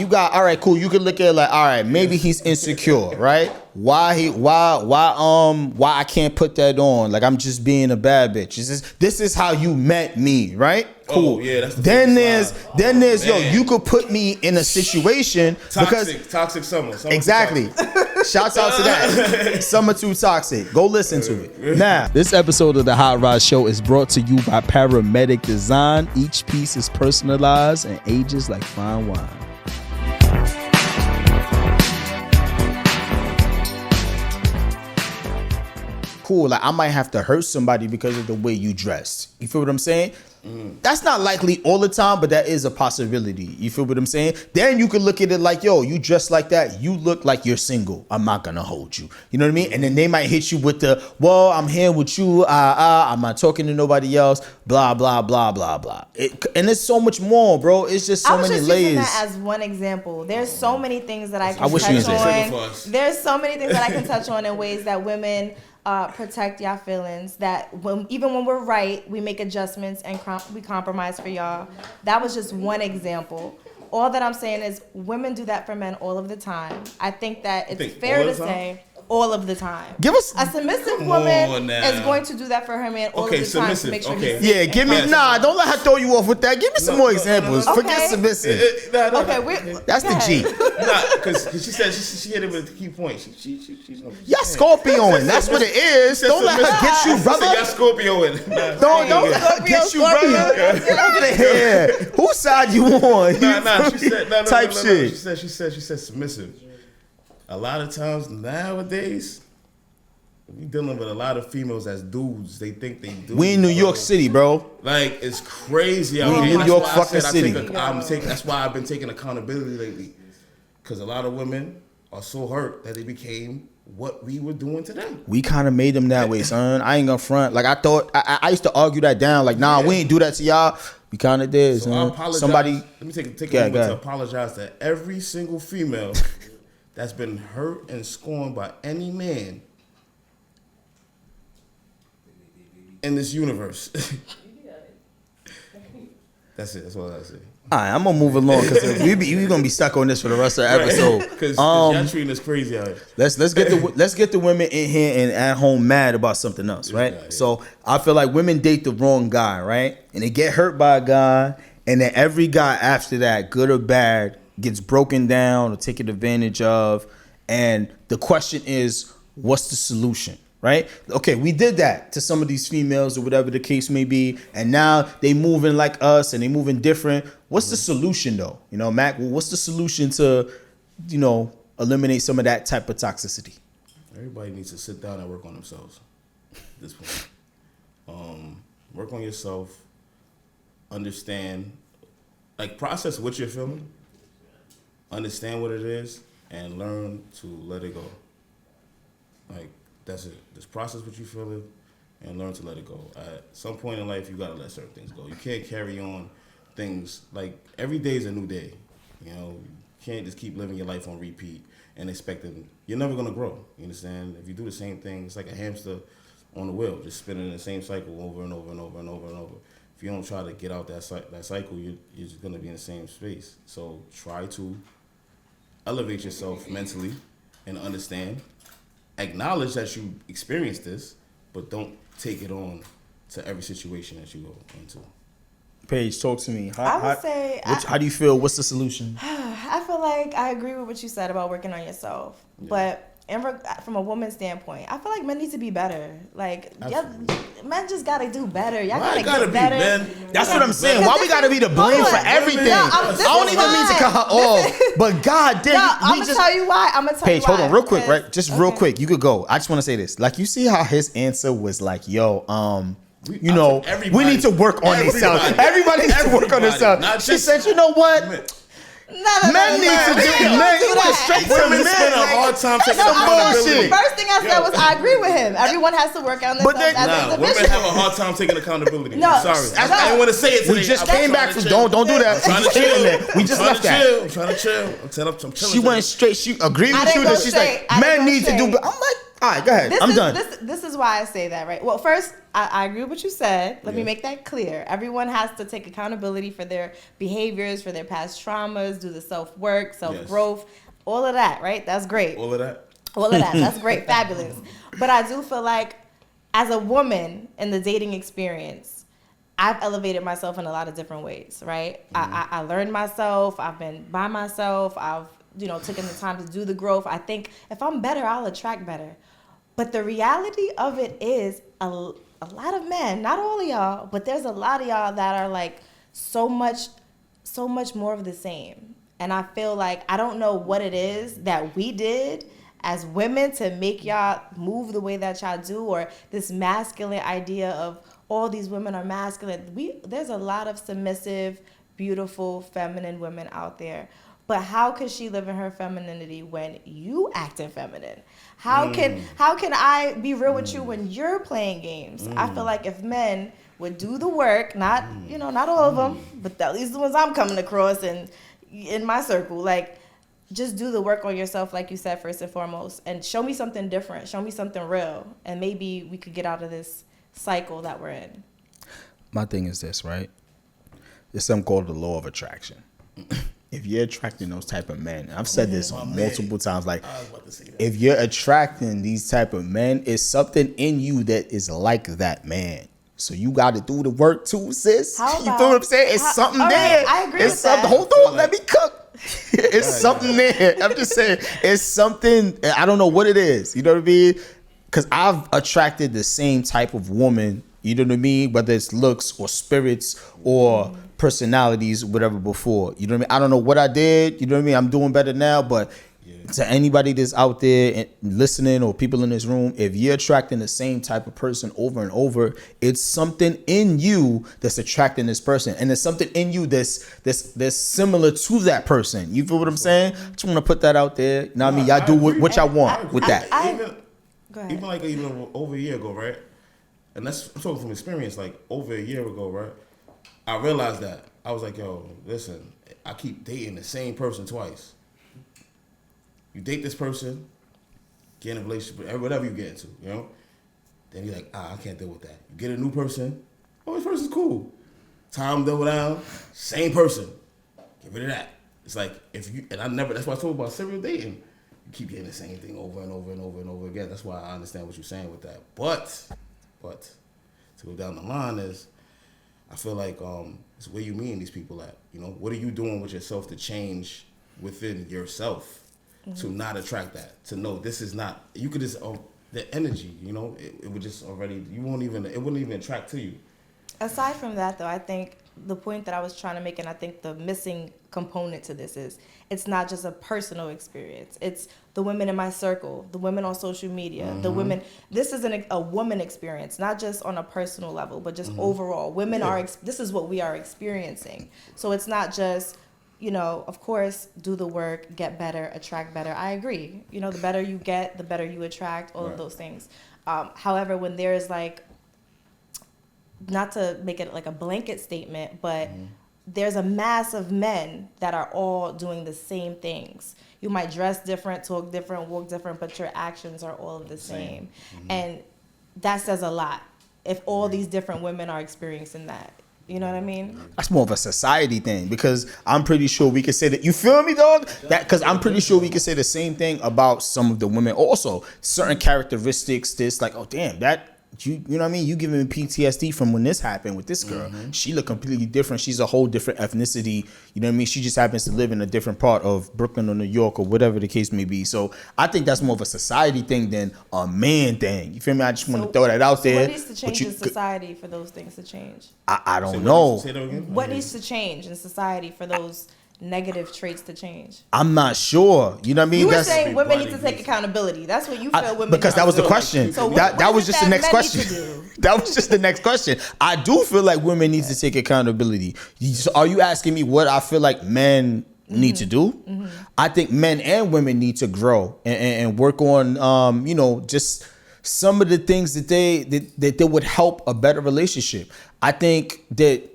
Speaker 1: got. All right, cool. You can look at it like, all right, maybe he's insecure, right? Why I can't put that on? Like, I'm just being a bad bitch. This is how you met me, right? Cool.
Speaker 3: Oh, yeah, that's the
Speaker 1: then there's yo, you could put me in a situation
Speaker 3: toxic summer.
Speaker 1: Exactly. Shouts out to that. Summer Too Toxic. Go listen to it. Now, this episode of the Hot Rod Show is brought to you by Paramedic Design. Each piece is personalized and ages like fine wine. Cool, like I might have to hurt somebody because of the way you dressed. You feel what I'm saying? That's not likely all the time, but that is a possibility. You feel what I'm saying? Then you could look at it like, yo, you dress like that, you look like you're single. I'm not gonna hold you. You know what I mean? And then they might hit you with the, well, I'm here with you, I'm not talking to nobody else, blah, blah, blah, blah, blah. And there's so much more, bro. It's just so many layers. I was just using that as
Speaker 2: one example. There's so many things that I can touch on. There's so many things that I can touch on in ways that women protect y'all feelings, that even when we're right, we make adjustments and we compromise for y'all. That was just one example. All that I'm saying is women do that for men all of the time. I think that it's fair to say all of the time.
Speaker 1: Give us
Speaker 2: a submissive woman is going to do that for her man all of the time to make sure he's
Speaker 1: give me don't let her throw you off with that. Give me some more examples. Forget submissive. That's the G.
Speaker 3: Because she said she hit it with a key point. She's
Speaker 1: y'all Scorpioing. That's what it is. Don't let her get you, brother.
Speaker 3: Y'all Scorpioing.
Speaker 1: Don't let her get you, brother. Get out of here. Whose side you on?
Speaker 3: She said type shit. She said submissive. A lot of times nowadays, we dealing with a lot of females as dudes. They think they do.
Speaker 1: We in New York City, bro.
Speaker 3: Like, it's crazy out
Speaker 1: here.
Speaker 3: We in
Speaker 1: New York fucking city.
Speaker 3: That's why I've been taking accountability lately. Because a lot of women are so hurt that they became what we were doing to them.
Speaker 1: We kind of made them that way, son. I ain't gonna front. Like I thought, I used to argue that down. Like, nah, we ain't do that to y'all. We kind of did.
Speaker 3: So I apologize. Let me take a moment to apologize to every single female that's been hurt and scorned by any man in this universe. That's it. That's all I gotta say.
Speaker 1: All right, I'm gonna move along because we gonna be stuck on this for the rest of the episode.
Speaker 3: Because y'all treating us crazy out here.
Speaker 1: Let's get the women in here and at home mad about something else, right? Yeah. So I feel like women date the wrong guy, right? And they get hurt by a guy, and then every guy after that, good or bad, gets broken down or taken advantage of. And the question is, what's the solution? Right? Okay, we did that to some of these females or whatever the case may be, and now they moving like us and they moving different. What's the solution though? You know, Mac, what's the solution to, you know, eliminate some of that type of toxicity?
Speaker 3: Everybody needs to sit down and work on themselves at this point. Work on yourself, understand, like process what you're feeling, understand what it is, and learn to let it go. Like, that's it. Just process what you feel and learn to let it go. At some point in life, you gotta let certain things go. You can't carry on things like every day is a new day. You know, you can't just keep living your life on repeat and expecting you're never gonna grow. You understand? If you do the same thing, it's like a hamster on the wheel, just spinning the same cycle over and over and over and over and over. If you don't try to get out that cycle, you're just gonna be in the same space. So try to elevate yourself mentally and understand. Acknowledge that you experienced this, but don't take it on to every situation that you go into. Paige,
Speaker 1: talk to me.
Speaker 2: How
Speaker 1: do you feel? What's the solution?
Speaker 2: I feel like I agree with what you said about working on yourself, but from a woman's standpoint, I feel like men need to be better. Like, men just gotta do better. Y'all gotta get better.
Speaker 1: That's what I'm saying. Why we gotta be the blame for everything? I don't even mean to cut her off, but God damn,
Speaker 2: I'm gonna tell you why.
Speaker 1: Paige, hold on, real quick, right? Just real quick. You could go. I just want to say this. Like, you see how his answer was like, "Yo, you know, we need to work on themselves. Everybody needs to work on themselves." She said, "You know what? Men need to do men. You went straight to men.
Speaker 3: Spend a hard time taking accountability.
Speaker 2: The first thing I said was I agree with him. Everyone has to work on themselves as an individual.
Speaker 3: Women have a hard time taking accountability. No, I'm sorry. I didn't want to say it today.
Speaker 1: We just came back from don't do that. We just left that.
Speaker 3: I'm trying to chill. I'm chilling.
Speaker 1: She went straight. She agreed with you that she's like, men need to do. I'm like, all right, go ahead. I'm done.
Speaker 2: This is why I say that, right? Well, first, I agree with what you said. Let me make that clear. Everyone has to take accountability for their behaviors, for their past traumas, do the self-work, self-growth, all of that, right? That's great.
Speaker 3: All of that.
Speaker 2: That's great. Fabulous. But I do feel like as a woman in the dating experience, I've elevated myself in a lot of different ways, right? I learned myself. I've been by myself. I've, taken the time to do the growth. I think if I'm better, I'll attract better. But the reality of it is a lot of men, not all of y'all, but there's a lot of y'all that are like so much more of the same. And I feel like I don't know what it is that we did as women to make y'all move the way that y'all do, or this masculine idea of all these women are masculine. There's a lot of submissive, beautiful, feminine women out there. But how could she live in her femininity when you acting feminine? How can I be real with you when you're playing games? I feel like if men would do the work, not all of them, but at least the ones I'm coming across and in my circle, like just do the work on yourself, like you said, first and foremost, and show me something different, show me something real, and maybe we could get out of this cycle that we're in.
Speaker 1: My thing is this, right? There's something called the law of attraction. If you're attracting those type of men, I've said this multiple times, like if you're attracting these type of men, it's something in you that is like that man. So you got to do the work too, sis. You feel what I'm saying? It's something there.
Speaker 2: I agree with
Speaker 1: that. Hold on, let me cook. It's something there. I'm just saying, it's something. I don't know what it is. You know what I mean? Because I've attracted the same type of woman. You know what I mean? Whether it's looks or spirits or personalities, whatever before. You know what I mean? I don't know what I did. You know what I mean? I'm doing better now, but To anybody that's out there listening or people in this room, if you're attracting the same type of person over and over, it's something in you that's attracting this person, and there's something in you that's similar to that person. You feel what I'm saying? I just want to put that out there. Now, I mean, y'all do what y'all want with that.
Speaker 3: Even over a year ago, right? And I'm talking from experience. Like over a year ago, right? I realized that I was like, yo, listen, I keep dating the same person twice. You date this person, get in a relationship, whatever you get into, you know? Then you're like, I can't deal with that. You get a new person, this person's cool. Time double down, same person. Get rid of that. It's like, that's why I told about serial dating. You keep getting the same thing over and over and over and over again. That's why I understand what you're saying with that. But, to go down the line is, I feel like it's where you meeting these people at. You know, what are you doing with yourself to change within yourself? To not attract that, to know this is not, you could just, the energy, you know, it would just already, it wouldn't even attract to you.
Speaker 2: Aside from that, though, I think the point that I was trying to make, and I think the missing component to this is, it's not just a personal experience. It's the women in my circle, the women on social media, the women. This is a woman experience, not just on a personal level, but just overall. Women are, this is what we are experiencing. So it's not just, you know, of course, do the work, get better, attract better. I agree. You know, the better you get, the better you attract, all of those things. However, when there's like, not to make it like a blanket statement, but there's a mass of men that are all doing the same things. You might dress different, talk different, walk different, but your actions are all of the same. And that says a lot if all these different women are experiencing that. You know what I mean?
Speaker 1: That's more of a society thing, because I'm pretty sure we could say that. You feel me, dog? That because I'm pretty sure we could say the same thing about some of the women. Also, certain characteristics. This like, oh damn, that you know what I mean? You giving me PTSD from when this happened with this girl. She look completely different. She's a whole different ethnicity. You know what I mean? She just happens to live in a different part of Brooklyn or New York or whatever the case may be. So I think that's more of a society thing than a man thing. You feel me? I just want to throw that out there.
Speaker 2: What needs to change in society for those things to change?
Speaker 1: I don't know.
Speaker 2: What needs to change in society for those negative traits to change?
Speaker 1: I'm not sure. You know what I mean?
Speaker 2: You were saying women need to take accountability. That's what you feel women
Speaker 1: because that was the question.
Speaker 2: So
Speaker 1: that was just the next question. That was just the next question. I do feel like women need to take accountability. Are you asking me what I feel like men need to do? I think men and women need to grow and work on you know, just some of the things that they would help a better relationship. I think that,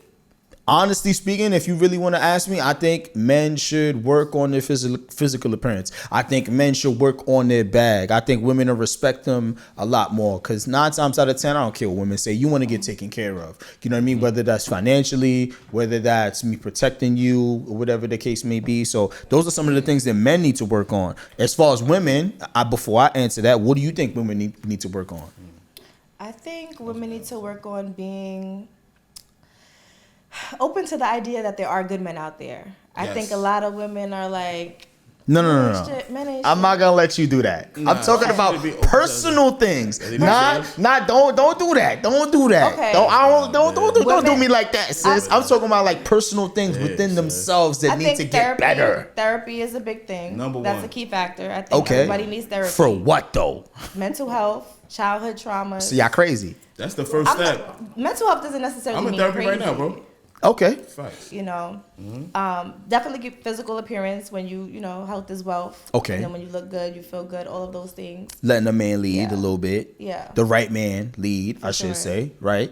Speaker 1: honestly speaking, if you really want to ask me, I think men should work on their physical appearance. I think men should work on their bag. I think women will respect them a lot more, because 9 times out of 10, I don't care what women say. You want to get taken care of. You know what I mean? Whether that's financially, whether that's me protecting you, or whatever the case may be. So those are some of the things that men need to work on. As far as women, before I answer that, what do you think women need to work on?
Speaker 2: I think women need to work on being open to the idea that there are good men out there. I think a lot of women are like,
Speaker 1: no. I'm not gonna let you do that.
Speaker 3: Nah,
Speaker 1: I'm talking about personal things. Don't do that. Don't do that.
Speaker 2: Okay.
Speaker 1: Don't do me like that, sis. I'm talking about like personal things within themselves that need to get better.
Speaker 2: Therapy is a big thing.
Speaker 3: Number one.
Speaker 2: That's a key factor. I think everybody needs therapy.
Speaker 1: For what though?
Speaker 2: Mental health, childhood trauma.
Speaker 1: So y'all crazy.
Speaker 3: That's the first step.
Speaker 2: Mental health doesn't necessarily mean
Speaker 3: I'm in therapy
Speaker 2: crazy.
Speaker 3: right now, bro.
Speaker 1: Okay.
Speaker 3: Facts.
Speaker 2: You know, definitely get physical appearance when you know, health is wealth.
Speaker 1: Okay.
Speaker 2: And then when you look good, you feel good, all of those things.
Speaker 1: Letting a man lead a little bit.
Speaker 2: Yeah.
Speaker 1: The right man lead, I should say, right?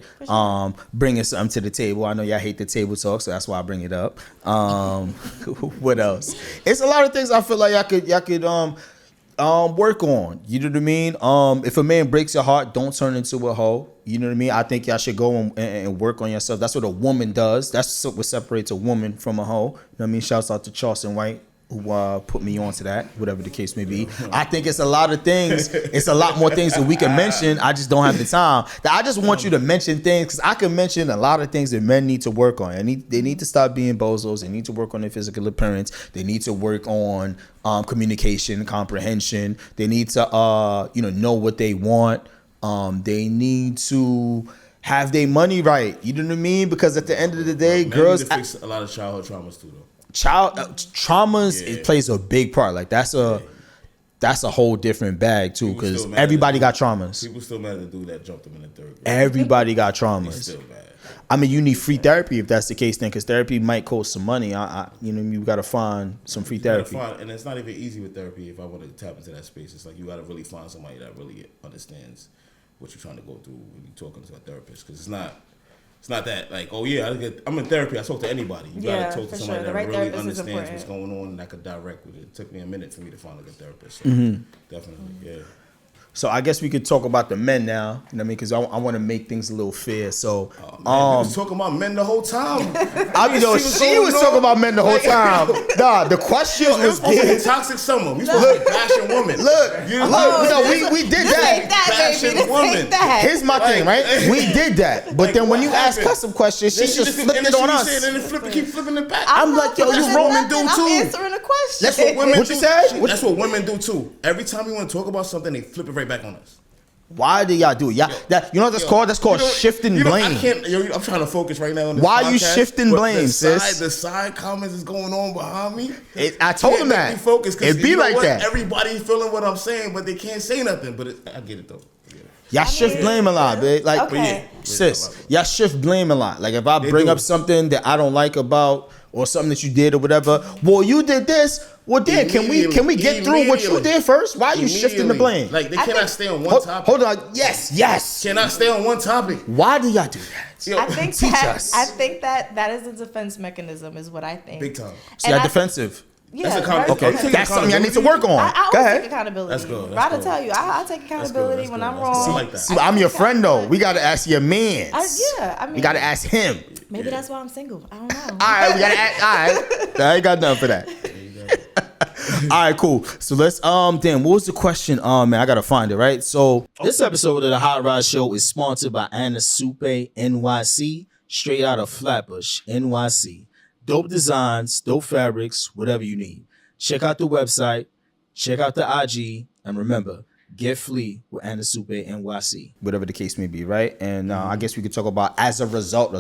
Speaker 1: Bringing something to the table. I know y'all hate the table talk, so that's why I bring it up. What else? It's a lot of things I feel like y'all could work on. You know what I mean? If a man breaks your heart, don't turn into a hoe. You know what I mean? I think y'all should go and work on yourself. That's what a woman does. That's what separates a woman from a hoe. You know what I mean? Shouts out to Charleston White, who put me onto that, whatever the case may be. I think it's a lot of things. It's a lot more things that we can mention. I just don't have the time. I just want you to mention things, because I can mention a lot of things that men need to work on. They need to stop being bozos. They need to work on their physical appearance. They need to work on communication, comprehension. They need to know what they want. They need to have their money right. You know what I mean? Because at the end of the day, girls
Speaker 3: need to fix a lot of childhood traumas too, though.
Speaker 1: traumas, it plays a big part. Like that's a whole different bag too, because everybody got traumas.
Speaker 3: People still mad at the dude that jumped him in the third grade.
Speaker 1: Everybody got traumas.
Speaker 3: It's still bad.
Speaker 1: I mean, you need free therapy if that's the case, then, because therapy might cost some money. You got to find some free therapy.
Speaker 3: And it's not even easy with therapy. If I want to tap into that space, it's like you got to really find somebody that really understands what you're trying to go through when you're talking to a therapist. Because it's not that like, oh yeah, I'm in therapy. I talk to anybody. You got to talk to somebody that really understands what's going on and that could direct with it. It took me a minute for me to find a good therapist. So definitely, yeah.
Speaker 1: So I guess we could talk about the men now. You know what I mean? Because I want to make things a little fair. So
Speaker 3: we was talking about men the whole time.
Speaker 1: I mean, she was talking about men the whole time. Nah, the question was
Speaker 3: big. Toxic summer. We supposed to be bashing women.
Speaker 1: We did that.
Speaker 3: Bashing women.
Speaker 1: Here's my thing, right? We did that, but then when you ask her some questions, she just flipped it on us.
Speaker 3: And then keep flipping it back.
Speaker 1: I'm like, yo, you Roman do too.
Speaker 2: I'm answering a question.
Speaker 3: That's what women do.
Speaker 1: What you said?
Speaker 3: That's what women do too. Every time we want to talk about something, they flip it right back on us.
Speaker 1: Why do y'all do it? You know what that's called? That's called shifting blame.
Speaker 3: I'm trying to focus right now on this.
Speaker 1: Why
Speaker 3: podcast,
Speaker 1: you shifting blame, sis?
Speaker 3: The side comments is going on behind me.
Speaker 1: I told him that.
Speaker 3: It
Speaker 1: be like that.
Speaker 3: Everybody's feeling what I'm saying, but they can't say nothing. But I get it though.
Speaker 1: Y'all shift blame a lot, babe. Like, sis, y'all shift blame a lot. Like, if I bring up something that I don't like about, or something that you did or whatever, well, you did this. Well, then can we get through what you did first? Why are you shifting the blame?
Speaker 3: Like they cannot stay on one topic.
Speaker 1: Hold on. Yes.
Speaker 3: Cannot stay on one topic.
Speaker 1: Why do y'all do that?
Speaker 2: I think
Speaker 1: teach us.
Speaker 2: I think that is a defense mechanism, is what I think.
Speaker 3: Big time.
Speaker 1: So you're defensive.
Speaker 2: Yeah,
Speaker 1: that's something I need to work on.
Speaker 2: I
Speaker 1: Go ahead.
Speaker 2: take accountability.
Speaker 3: That's good.
Speaker 2: Rather tell you, I take accountability when I'm wrong.
Speaker 1: See, I'm your friend though. We gotta ask your man.
Speaker 2: We
Speaker 1: gotta ask him.
Speaker 2: Maybe that's why I'm single. I don't know.
Speaker 1: All right, we gotta ask. All right, I ain't got nothing for that. All right, cool. So let's then what was the question? Man, I gotta find it, right? So this episode of the Hot Rod Show is sponsored by Anna Supe NYC, straight out of Flatbush, NYC. Dope designs, dope fabrics, whatever you need. Check out the website, check out the IG, and remember, get free with Anna Supe NYC. Whatever the case may be, right? And I guess we could talk about as a result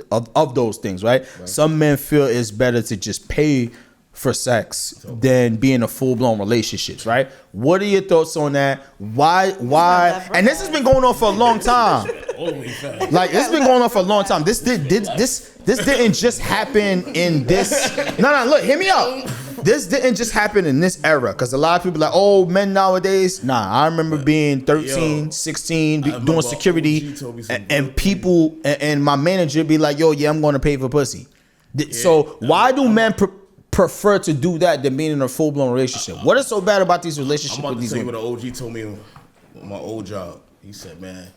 Speaker 1: of those things, right? Some men feel it's better to just pay for sex than be in a full-blown relationships, right? What are your thoughts on that? Why? And this has been going on for a long time. Like, it's been going on for a long time. This didn't just happen in this. No, look, hear me out. This didn't just happen in this era, because a lot of people are like, oh, men nowadays. Nah, I remember being 13, 16, doing security, and people, and my manager be like, yo, yeah, I'm going to pay for pussy. So why do men prefer to do that than being in a full-blown relationship? What is so bad about these relationships with these women?
Speaker 3: I'm about to tell you what an OG told me on my old job. He said, man,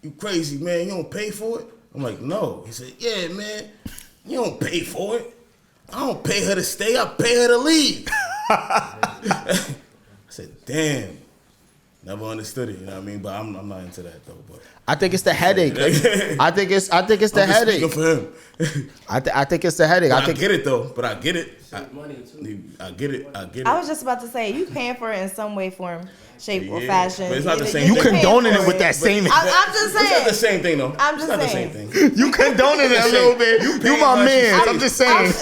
Speaker 3: you crazy, man. You don't pay for it? I'm like, no. He said, yeah, man, you don't pay for it. I don't pay her to stay. I pay her to leave. I said, damn. Never understood it, you know what I mean? But I'm not into that though. But
Speaker 1: I think it's the headache. I think it's the headache.
Speaker 3: For him.
Speaker 1: I think it's the headache.
Speaker 3: I get it though. But I get it. I get it.
Speaker 2: I was just about to say, you paying for it in some way, form, shape, or fashion.
Speaker 3: But it's not the same.
Speaker 1: You condoning it with that same.
Speaker 2: I'm just saying.
Speaker 3: It's not the same thing though.
Speaker 2: I'm just saying.
Speaker 3: It's not the same thing.
Speaker 1: You condoning it a little bit. You my man. I'm just saying.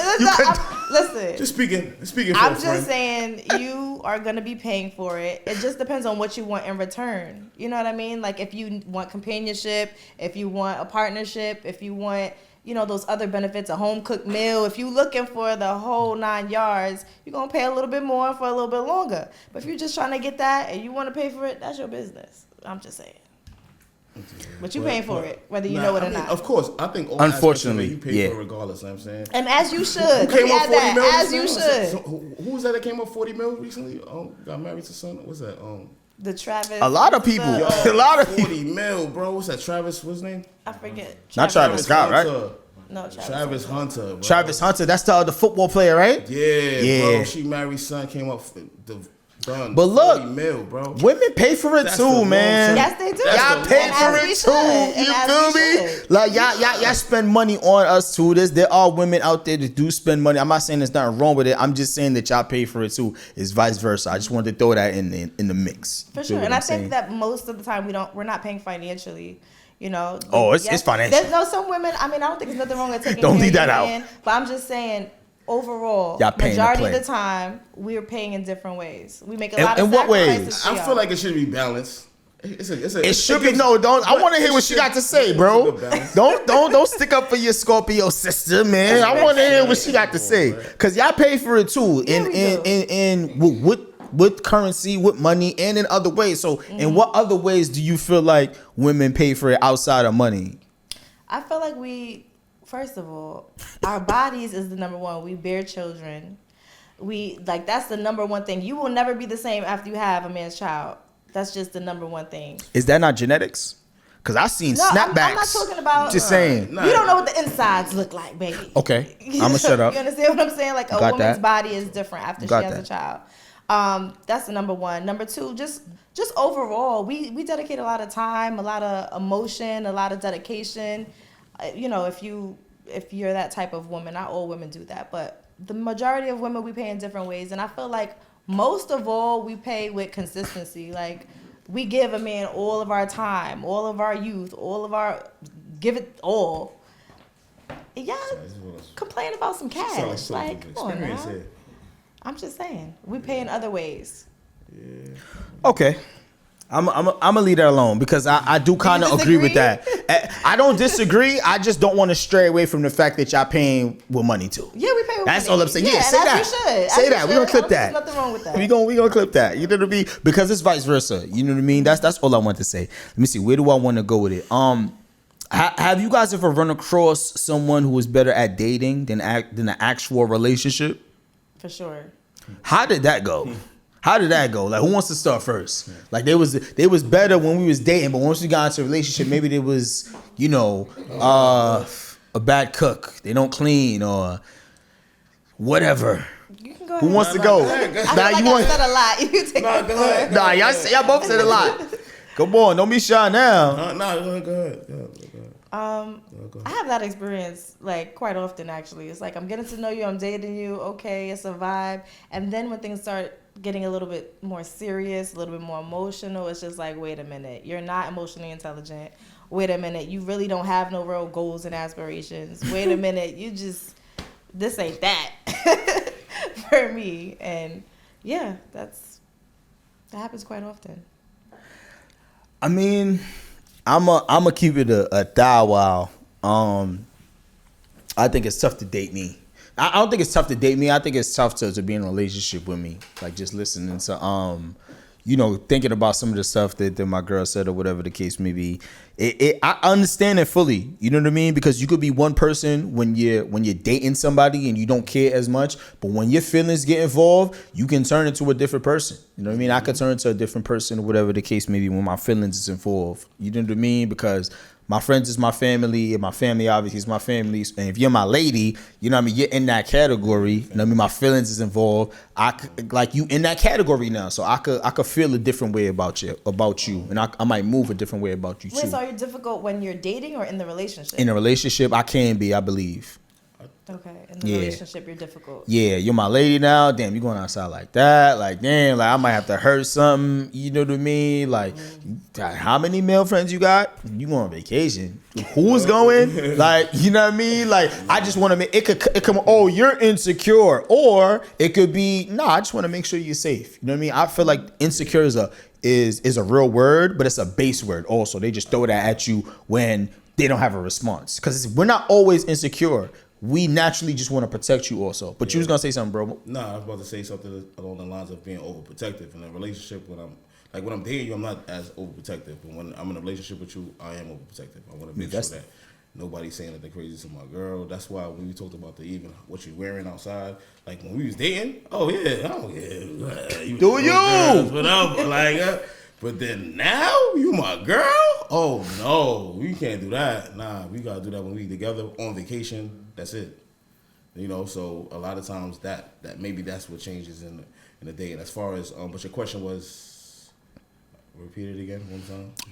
Speaker 2: Listen.
Speaker 3: Just speaking.
Speaker 2: I'm just saying you are gonna be paying for it. It just depends on what you want in return. You know what I mean? Like if you want companionship, if you want a partnership, if you want, you know, those other benefits, a home cooked meal. If you're looking for the whole 9 yards, you're gonna pay a little bit more for a little bit longer. But if you're just trying to get that and you want to pay for it, that's your business. I'm just saying. But you paying for it, whether you know it or not.
Speaker 3: Of course, I think.
Speaker 1: Unfortunately,
Speaker 3: you pay for it regardless. You know what I'm saying,
Speaker 2: and as you should.
Speaker 3: Who came up 40 mil?
Speaker 2: As you should.
Speaker 3: Who was that came up 40 mil recently? Got married to son. What's that?
Speaker 2: The Travis.
Speaker 1: A lot of people. A lot of
Speaker 3: 40 mil, bro. What's that? Travis. What's his name?
Speaker 2: I forget.
Speaker 1: Not Travis Scott, right?
Speaker 2: No,
Speaker 3: Travis Hunter. Bro.
Speaker 1: Travis Hunter. That's the football player, right?
Speaker 3: Yeah. Bro. She married son. Came up.
Speaker 1: But look,
Speaker 3: mil, bro.
Speaker 1: Women pay for it too, man.
Speaker 2: Yes, they do.
Speaker 1: Y'all pay for it too. You feel me? Like y'all spend money on us too. There are women out there that do spend money. I'm not saying there's nothing wrong with it. I'm just saying that y'all pay for it too. It's vice versa. I just wanted to throw that in the mix.
Speaker 2: For sure. And I think that most of the time we're not paying financially. You know.
Speaker 1: Oh, it's financial.
Speaker 2: There's some women. I mean, I don't think there's nothing wrong with taking.
Speaker 1: Don't
Speaker 2: care
Speaker 1: leave
Speaker 2: of
Speaker 1: that
Speaker 2: man,
Speaker 1: out.
Speaker 2: But I'm just saying, overall,
Speaker 1: Y'all paying to
Speaker 2: majority
Speaker 1: play.
Speaker 2: of the time, we're paying in different ways. We make a lot of
Speaker 1: In what
Speaker 2: sacrifices.
Speaker 1: ways?
Speaker 2: for
Speaker 3: I
Speaker 2: y'all.
Speaker 3: feel like it should be balanced. It
Speaker 1: should be no. Don't. I want to hear what she got to say, bro. Don't stick up for your Scorpio sister, man. I want to hear what she got to say, cause y'all pay for it too. In with currency, with money, and in other ways. So, in what other ways do you feel like women pay for it outside of money?
Speaker 2: I feel like first of all, our bodies is the number one. We bear children. That's the number one thing. You will never be the same after you have a man's child. That's just the number one thing.
Speaker 1: Is that not genetics? Because I seen snapbacks.
Speaker 2: I'm not talking about.
Speaker 1: Just saying.
Speaker 2: You don't know what the insides look like, baby.
Speaker 1: Okay, I'ma shut up.
Speaker 2: You understand what I'm saying? Like a
Speaker 1: Got
Speaker 2: woman's
Speaker 1: that.
Speaker 2: body is different after
Speaker 1: Got
Speaker 2: she has
Speaker 1: that.
Speaker 2: a child. That's the number one. Number two, just overall, we dedicate a lot of time, a lot of emotion, a lot of dedication. If you're that type of woman, not all women do that, but the majority of women, we pay in different ways. And I feel like most of all, we pay with consistency. Like, we give a man all of our time, all of our youth, give it all. Y'all complain about some cash. Like, come on now. I'm just saying, we pay in other ways.
Speaker 3: Yeah.
Speaker 1: Okay. I'm gonna leave that alone because I do kind of agree with that. I don't disagree. I just don't want to stray away from the fact that y'all paying with money too.
Speaker 2: Yeah, we pay with
Speaker 1: That's
Speaker 2: money.
Speaker 1: all I'm saying. Yeah, say
Speaker 2: and
Speaker 1: that.
Speaker 2: as we should.
Speaker 1: Say
Speaker 2: As we
Speaker 1: that. We're gonna
Speaker 2: should.
Speaker 1: clip that.
Speaker 2: There's nothing wrong with that.
Speaker 1: We gonna clip that. You know what I mean? Because it's vice versa. You know what I mean? That's all I want to say. Let me see. Where do I want to go with it? Have you guys ever run across someone who was better at dating than an actual relationship?
Speaker 2: For sure.
Speaker 1: How did that go? How did that go? Like, who wants to start first? Like, they was better when we was dating, but once we got into a relationship, maybe there was, a bad cook. They don't clean or whatever.
Speaker 2: You can go ahead.
Speaker 1: Who wants to go?
Speaker 2: I feel like I said a lot. You take
Speaker 3: Go ahead.
Speaker 1: Nah, y'all both said a lot. Come on, don't be shy now.
Speaker 3: Go ahead.
Speaker 2: I have that experience like quite often actually. It's like I'm getting to know you, I'm dating you, okay, it's a vibe. And then when things start getting a little bit more serious, a little bit more emotional, it's just like, wait a minute, you're not emotionally intelligent. Wait a minute, you really don't have no real goals and aspirations. Wait a minute, this ain't that for me. And yeah, that happens quite often.
Speaker 1: I mean, I'ma keep it a thou wow. I think it's tough to date me. I don't think it's tough to date me. I think it's tough to be in a relationship with me. Like, just listening to thinking about some of the stuff that my girl said or whatever the case may be. I understand it fully. You know what I mean? Because you could be one person when you're dating somebody and you don't care as much, but when your feelings get involved, you can turn into a different person. You know what I mean? I could turn into a different person or whatever the case may be when my feelings is involved. You know what I mean? Because my friends is my family, and my family obviously is my family. And if you're my lady, you know what I mean, you're in that category. You know what I mean? My feelings is involved. You in that category now, so I could feel a different way about you, and I might move a different way about you too.
Speaker 2: Wait, so are you difficult when you're dating or in the relationship?
Speaker 1: In a relationship, I can be, I believe.
Speaker 2: Okay, in the relationship, you're difficult.
Speaker 1: Yeah, you're my lady now. Damn, you going outside like that? Like, damn, like I might have to hurt something. You know what I mean? Like, how many male friends you got? You going on vacation? Who's going? Like, you know what I mean? Like, I just want to make it could. Oh, you're insecure, or it could be I just want to make sure you're safe. You know what I mean? I feel like insecure is a real word, but it's a base word also. They just throw that at you when they don't have a response, because we're not always insecure. We naturally just want to protect you also. But you was going to say something, bro.
Speaker 3: Nah, I was about to say something along the lines of being overprotective. In a relationship, when I'm dating you, I'm not as overprotective. But when I'm in a relationship with you, I am overprotective. I want to make sure that nobody's saying anything crazy to my girl. That's why when we talked about what you're wearing outside, like when we was dating, you
Speaker 1: Do you?
Speaker 3: Girls, whatever, but then now you my girl? Oh no, we can't do that. Nah, we gotta do that when we together on vacation. That's it. So a lot of times that maybe that's what changes in the day. And as far as but your question was, repeat it again one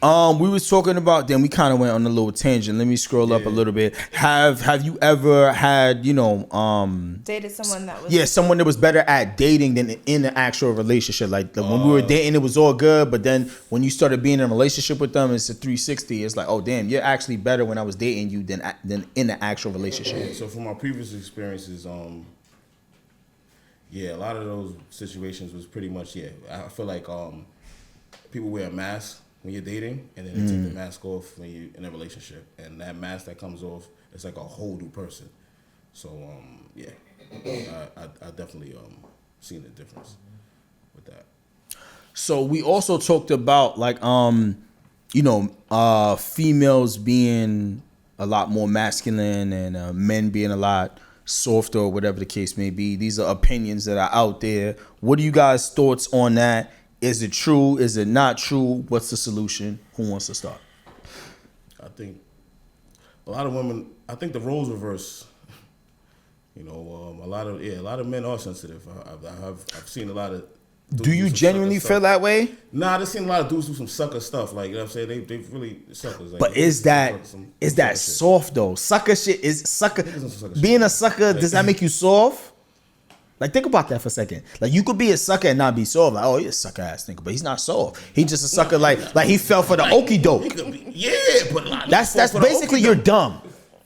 Speaker 3: time.
Speaker 1: We was talking about, then we kind of went on a little tangent. Let me scroll up a little bit. Have you ever had
Speaker 2: dated someone that was
Speaker 1: someone that was better at dating than in an actual relationship? Like when we were dating, it was all good, but then when you started being in a relationship with them, it's a 360. It's like, oh damn, you're actually better when I was dating you than in an actual relationship.
Speaker 3: Yeah, so from my previous experiences, Yeah, a lot of those situations was pretty much, yeah. I feel like people wear a mask when you're dating, and then they take the mask off when you're in a relationship. And that mask that comes off, it's like a whole new person. So, yeah, I definitely seen the difference with that.
Speaker 1: So we also talked about like females being a lot more masculine and men being a lot softer or whatever the case may be. These are opinions that are out there. What are you guys' thoughts on that? Is it true? Is it not true? What's the solution? Who wants to start?
Speaker 3: I think a lot of women, I think the roles reverse. You know, a lot of men are sensitive. I've seen a lot of.
Speaker 1: Do you genuinely feel that way?
Speaker 3: Nah, I've seen a lot of dudes do some sucker stuff. Like, you know what I'm saying? They really suckers. Like,
Speaker 1: but is that soft though? Sucker shit is sucker. Being a sucker, does that make you soft? Like, think about that for a second. Like, you could be a sucker and not be soft. Like, oh, he's a sucker ass nigga, but he's not soft. He just a sucker. Like he fell for the okie doke.
Speaker 3: Yeah, but
Speaker 1: that's basically you're dumb.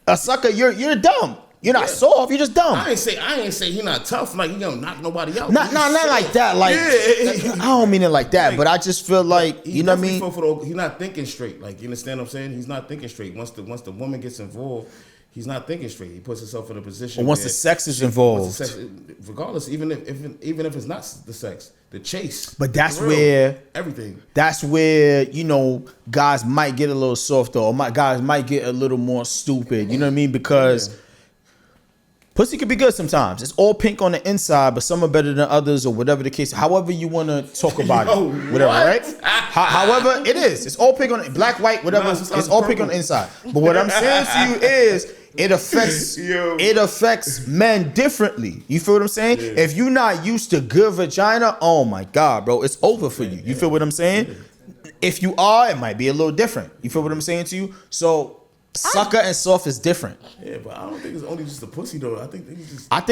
Speaker 1: A sucker, you're dumb. You're not soft. You're just dumb.
Speaker 3: I ain't say he not tough. Like, he gonna knock nobody out.
Speaker 1: Not like that. Like, I don't mean it like that. But I just feel like, you know what I mean.
Speaker 3: He's not thinking straight. Like, you understand what I'm saying? He's not thinking straight. Once the woman gets involved, he's not thinking straight. He puts himself in a position.
Speaker 1: But once the sex is involved,
Speaker 3: regardless, even if it's not the sex, the chase.
Speaker 1: But that's where
Speaker 3: everything.
Speaker 1: That's where, guys might get a little softer, or guys might get a little more stupid. You know what I mean? Because pussy could be good sometimes. It's all pink on the inside, but some are better than others, or whatever the case. However you want to talk about it, whatever, right? However it is, it's all pink on it, black, white, whatever. It's all pink on the inside. But what I'm saying to you is, it affects men differently. You feel what I'm saying? Yeah. If you're not used to good vagina, oh my God, bro, it's over for you. You feel what I'm saying? If you are, it might be a little different. You feel what I'm saying to you? So. Sucker and soft is different.
Speaker 3: Yeah, but I don't think it's only just the pussy though. I think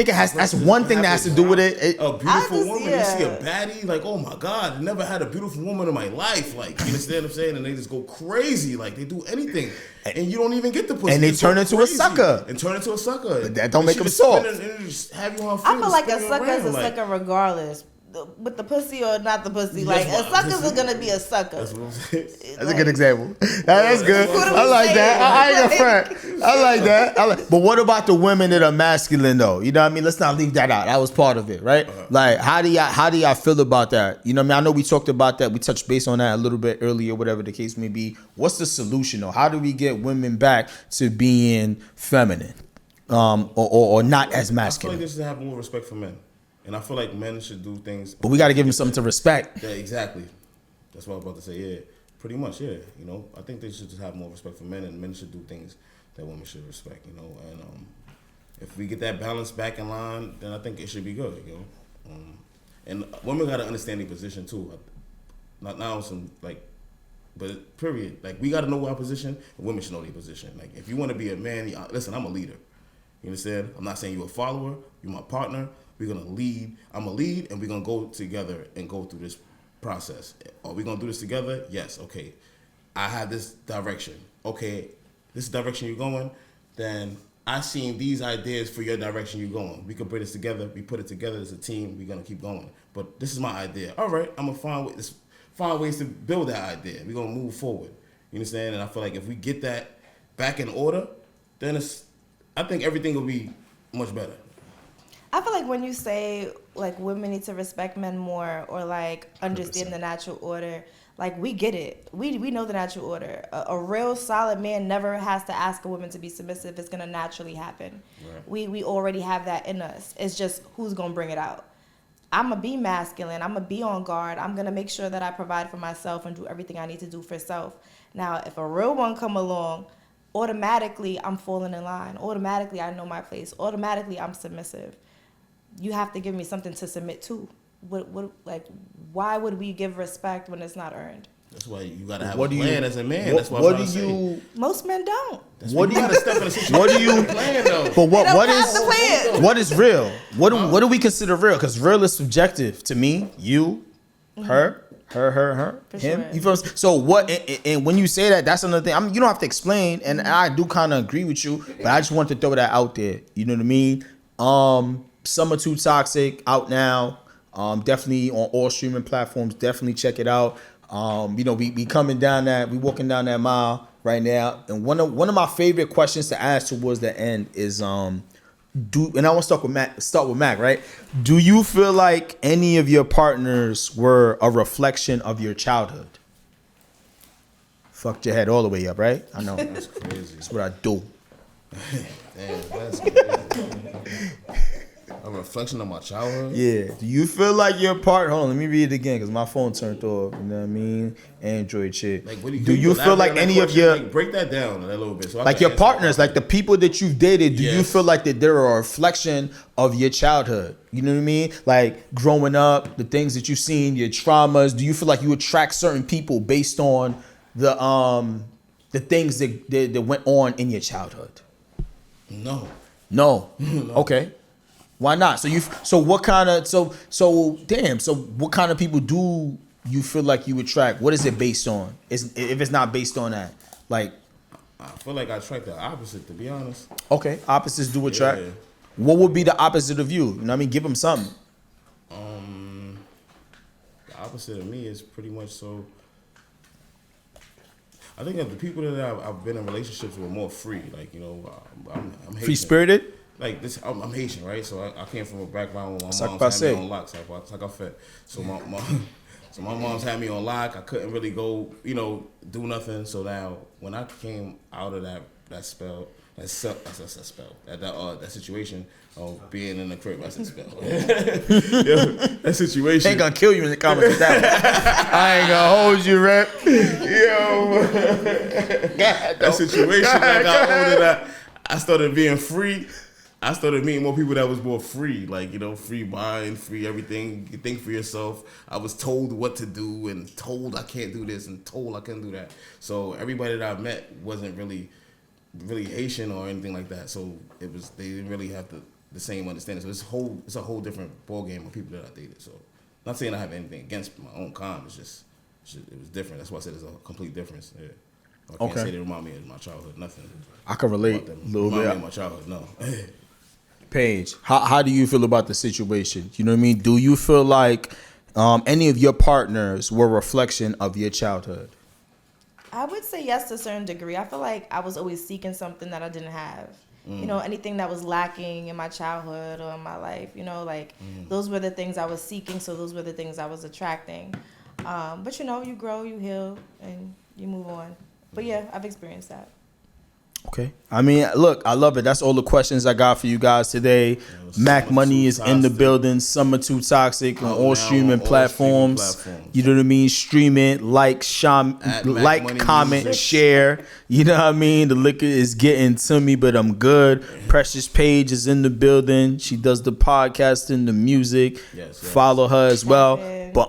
Speaker 1: it has. That's one thing that has to do with it.
Speaker 3: A beautiful woman, you see a baddie, like, oh my God, I never had a beautiful woman in my life. Like, you understand what I'm saying? And they just go crazy, like they do anything, and you don't even get the pussy.
Speaker 1: And they turn into a sucker.
Speaker 3: But
Speaker 1: that don't make them soft.
Speaker 3: Have you on
Speaker 2: I feel like a sucker is a sucker regardless. With the pussy or not the pussy, like a sucker's are gonna be a sucker.
Speaker 3: That's what I'm saying.
Speaker 1: That's a good example. That's good. I like that. I ain't a friend. I like that. But what about the women that are masculine though? You know what I mean? Let's not leave that out. That was part of it, right? Like, how do y'all feel about that? You know what I mean? I know we talked about that. We touched base on that a little bit earlier, whatever the case may be. What's the solution though? How do we get women back to being feminine, or not as masculine?
Speaker 3: I feel like this is to have more respect for men. And I feel like men should do things.
Speaker 1: But we got to give them something to respect.
Speaker 3: Yeah, exactly. That's what I was about to say. Yeah, pretty much. Yeah, I think they should just have more respect for men, and men should do things that women should respect. And if we get that balance back in line, then I think it should be good. And women got to understand their position too. Not now some like, but period. Like, we got to know our position, and women should know their position. Like, if you want to be a man, listen, I'm a leader. You understand? I'm not saying you're a follower. You're my partner. We're going to lead. I'm going to lead, and we're going to go together and go through this process. Are we going to do this together? Yes. Okay. I have this direction. Okay. This direction you're going, then I seen these ideas for your direction you're going. We can bring this together. We put it together as a team. We're going to keep going. But this is my idea. All right. I'm going to find ways to build that idea. We're going to move forward. You understand? And I feel like if we get that back in order, then I think everything will be much better.
Speaker 2: I feel like when you say, like, women need to respect men more, or, like, understand 100%. The natural order, like, we get it. We know the natural order. A real solid man never has to ask a woman to be submissive. It's going to naturally happen. Right. We already have that in us. It's just who's going to bring it out. I'm going to be masculine. I'm going to be on guard. I'm going to make sure that I provide for myself and do everything I need to do for self. Now, if a real one come along, automatically I'm falling in line. Automatically I know my place. Automatically I'm submissive. You have to give me something to submit to. Why would we give respect when it's not earned?
Speaker 3: That's why you gotta have a plan as a man. That's what I'm saying.
Speaker 2: Most men don't.
Speaker 3: What do you gotta step in a situation? What do you plan though?
Speaker 1: But what is real? What do we consider real? Because real is subjective to me, you, her, him.
Speaker 2: For sure.
Speaker 1: You feel? So what? And when you say that, that's another thing. You don't have to explain, and I do kind of agree with you, but I just want to throw that out there. You know what I mean? Summer Too Toxic out now. Definitely on all streaming platforms. Definitely check it out. You know, we walking down that mile right now. And one of my favorite questions to ask towards the end is and I want to start with Mac, right? Do you feel like any of your partners were a reflection of your childhood? Fucked your head all the way up, right? I know.
Speaker 3: That's crazy.
Speaker 1: That's what I do.
Speaker 3: Damn, that's crazy. A reflection of my childhood?
Speaker 1: Yeah. Do you feel like your partner? Hold on, let me read it again because my phone turned off. You know what I mean? Android shit.
Speaker 3: Like,
Speaker 1: do you feel like any of your
Speaker 3: like, break that down a little bit? So
Speaker 1: like your partners, like the people that you've dated, do you feel like that they're a reflection of your childhood? You know what I mean? Like growing up, the things that you've seen, your traumas. Do you feel like you attract certain people based on the things that went on in your childhood?
Speaker 3: No.
Speaker 1: No. Okay. Why not? So what kind of what kind of people do you feel like you attract? What is it based on? If it's not based on that, like
Speaker 3: I feel like I attract the opposite, to be honest.
Speaker 1: Okay, opposites do attract.
Speaker 3: Yeah.
Speaker 1: What would be the opposite of you? You know what I mean? Give them something.
Speaker 3: The opposite of me is pretty much so. I think of the people that I've been in relationships with more free. Like, you know, I'm Haitian.
Speaker 1: Free spirited.
Speaker 3: Like this, I'm Haitian, right? So I came from a background where my
Speaker 1: Sac
Speaker 3: mom's had
Speaker 1: passé.
Speaker 3: me on lock. Like I fed. So my mom's had me on lock. I couldn't really go, you know, do nothing. So now when I came out of that spell, that situation of being in the crib, I said spell. That situation.
Speaker 1: Ain't gonna kill you in the comments with that one. I ain't gonna hold you, rep.
Speaker 3: That situation, I got older. I started being free. I started meeting more people that was more free, like, you know, free mind, free everything. You think for yourself. I was told what to do and told I can't do this and told I couldn't do that. So everybody that I met wasn't really Haitian or anything like that. So they didn't really have the same understanding. So it's a whole different ball game of people that I dated. So not saying I have anything against my own kind. It's just it was different. That's why I said it's a complete difference. Yeah. I can't say they remind me of my childhood. Nothing.
Speaker 1: I can relate a little bit.
Speaker 3: Remind me of my childhood. No.
Speaker 1: Paige, how do you feel about the situation? You know what I mean? Do you feel like any of your partners were a reflection of your childhood?
Speaker 2: I would say yes to a certain degree. I feel like I was always seeking something that I didn't have. You know, anything that was lacking in my childhood or in my life, you know, like those were the things I was seeking. So those were the things I was attracting. But, you know, you grow, you heal, and you move on. But, yeah, I've experienced that.
Speaker 1: Okay. I mean, look, I love it. That's all the questions I got for you guys today. Mac Money is in the building. Summer Too Toxic on all streaming platforms. You know what I mean? Stream it, like, comment, share. You know what I mean? The liquor is getting to me, but I'm good. Precious Paige is in the building. She does the podcasting, the music. Yes. Follow her as well. But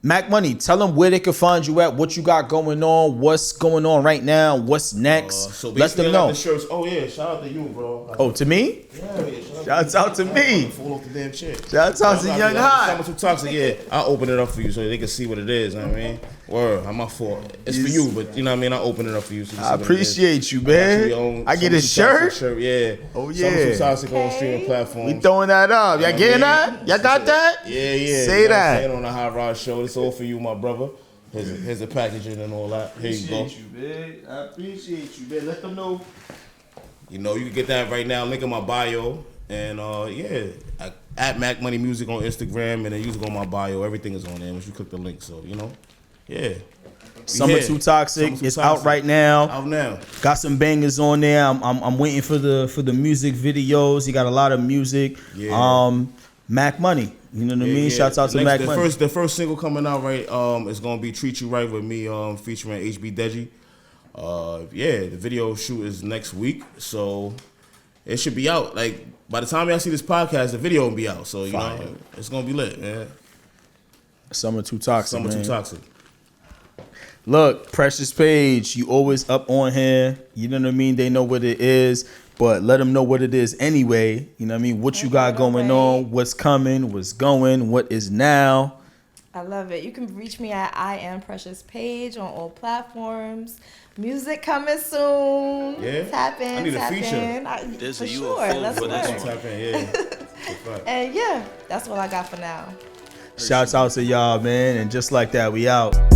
Speaker 1: Mac Money, tell them where they can find you at, what you got going on, what's going on right now, what's next.
Speaker 3: So
Speaker 1: let them know.
Speaker 3: The shirts, shout out to you, bro.
Speaker 1: Oh, to me?
Speaker 3: Yeah.
Speaker 1: Shouts out to me.
Speaker 3: Fall off the damn shit.
Speaker 1: Shouts out to Young Hot.
Speaker 3: Summer Too Toxic, yeah. I'll open it up for you so they can see what it is, you know what I mean? Word, I'm my fault. It's for you, but you know what I mean? I'll open it up for you. So you
Speaker 1: I appreciate you, man. I get a shirt?
Speaker 3: Yeah.
Speaker 1: Oh, yeah.
Speaker 3: Summer Too Toxic on streaming platforms.
Speaker 1: We throwing that up. Y'all getting that? Y'all got that?
Speaker 3: Yeah.
Speaker 1: Say that.
Speaker 3: Saying on the Hotrod show. It's all for you, my brother. Here's the packaging and all that. Here you go.
Speaker 1: I appreciate you, man. Let them know.
Speaker 3: You know, you can get that right now. Link in my bio. And at Mac Money Music on Instagram, and then you can go on my bio. Everything is on there once you click the link. So, you know, yeah.
Speaker 1: Summer Too Toxic is out right now.
Speaker 3: Out now.
Speaker 1: Got some bangers on there. I'm waiting for the music videos. He got a lot of music. Yeah. Mac Money. You know what I mean? Yeah. Shouts out to Mac Money.
Speaker 3: The first single coming out right is gonna be Treat You Right with me featuring HB Deji. The video shoot is next week, so it should be out. Like by the time y'all see this podcast, the video will be out. So you know it's gonna be lit, man.
Speaker 1: Summer Too Toxic.
Speaker 3: Summer Too Toxic.
Speaker 1: Look, Precious Paige, you always up on here. You know what I mean? They know what it is, but let them know what it is anyway. You know what I mean? What you got going on, what's coming, what's going, what is now.
Speaker 2: I love it. You can reach me at I am Precious Paige on all platforms. Music coming soon.
Speaker 3: Yeah.
Speaker 2: Tap in.
Speaker 3: I need a feature.
Speaker 2: For sure. Let's work.
Speaker 3: Tap in, yeah.
Speaker 2: And yeah, that's what I got for now.
Speaker 1: Shouts out to y'all, man. And just like that, we out.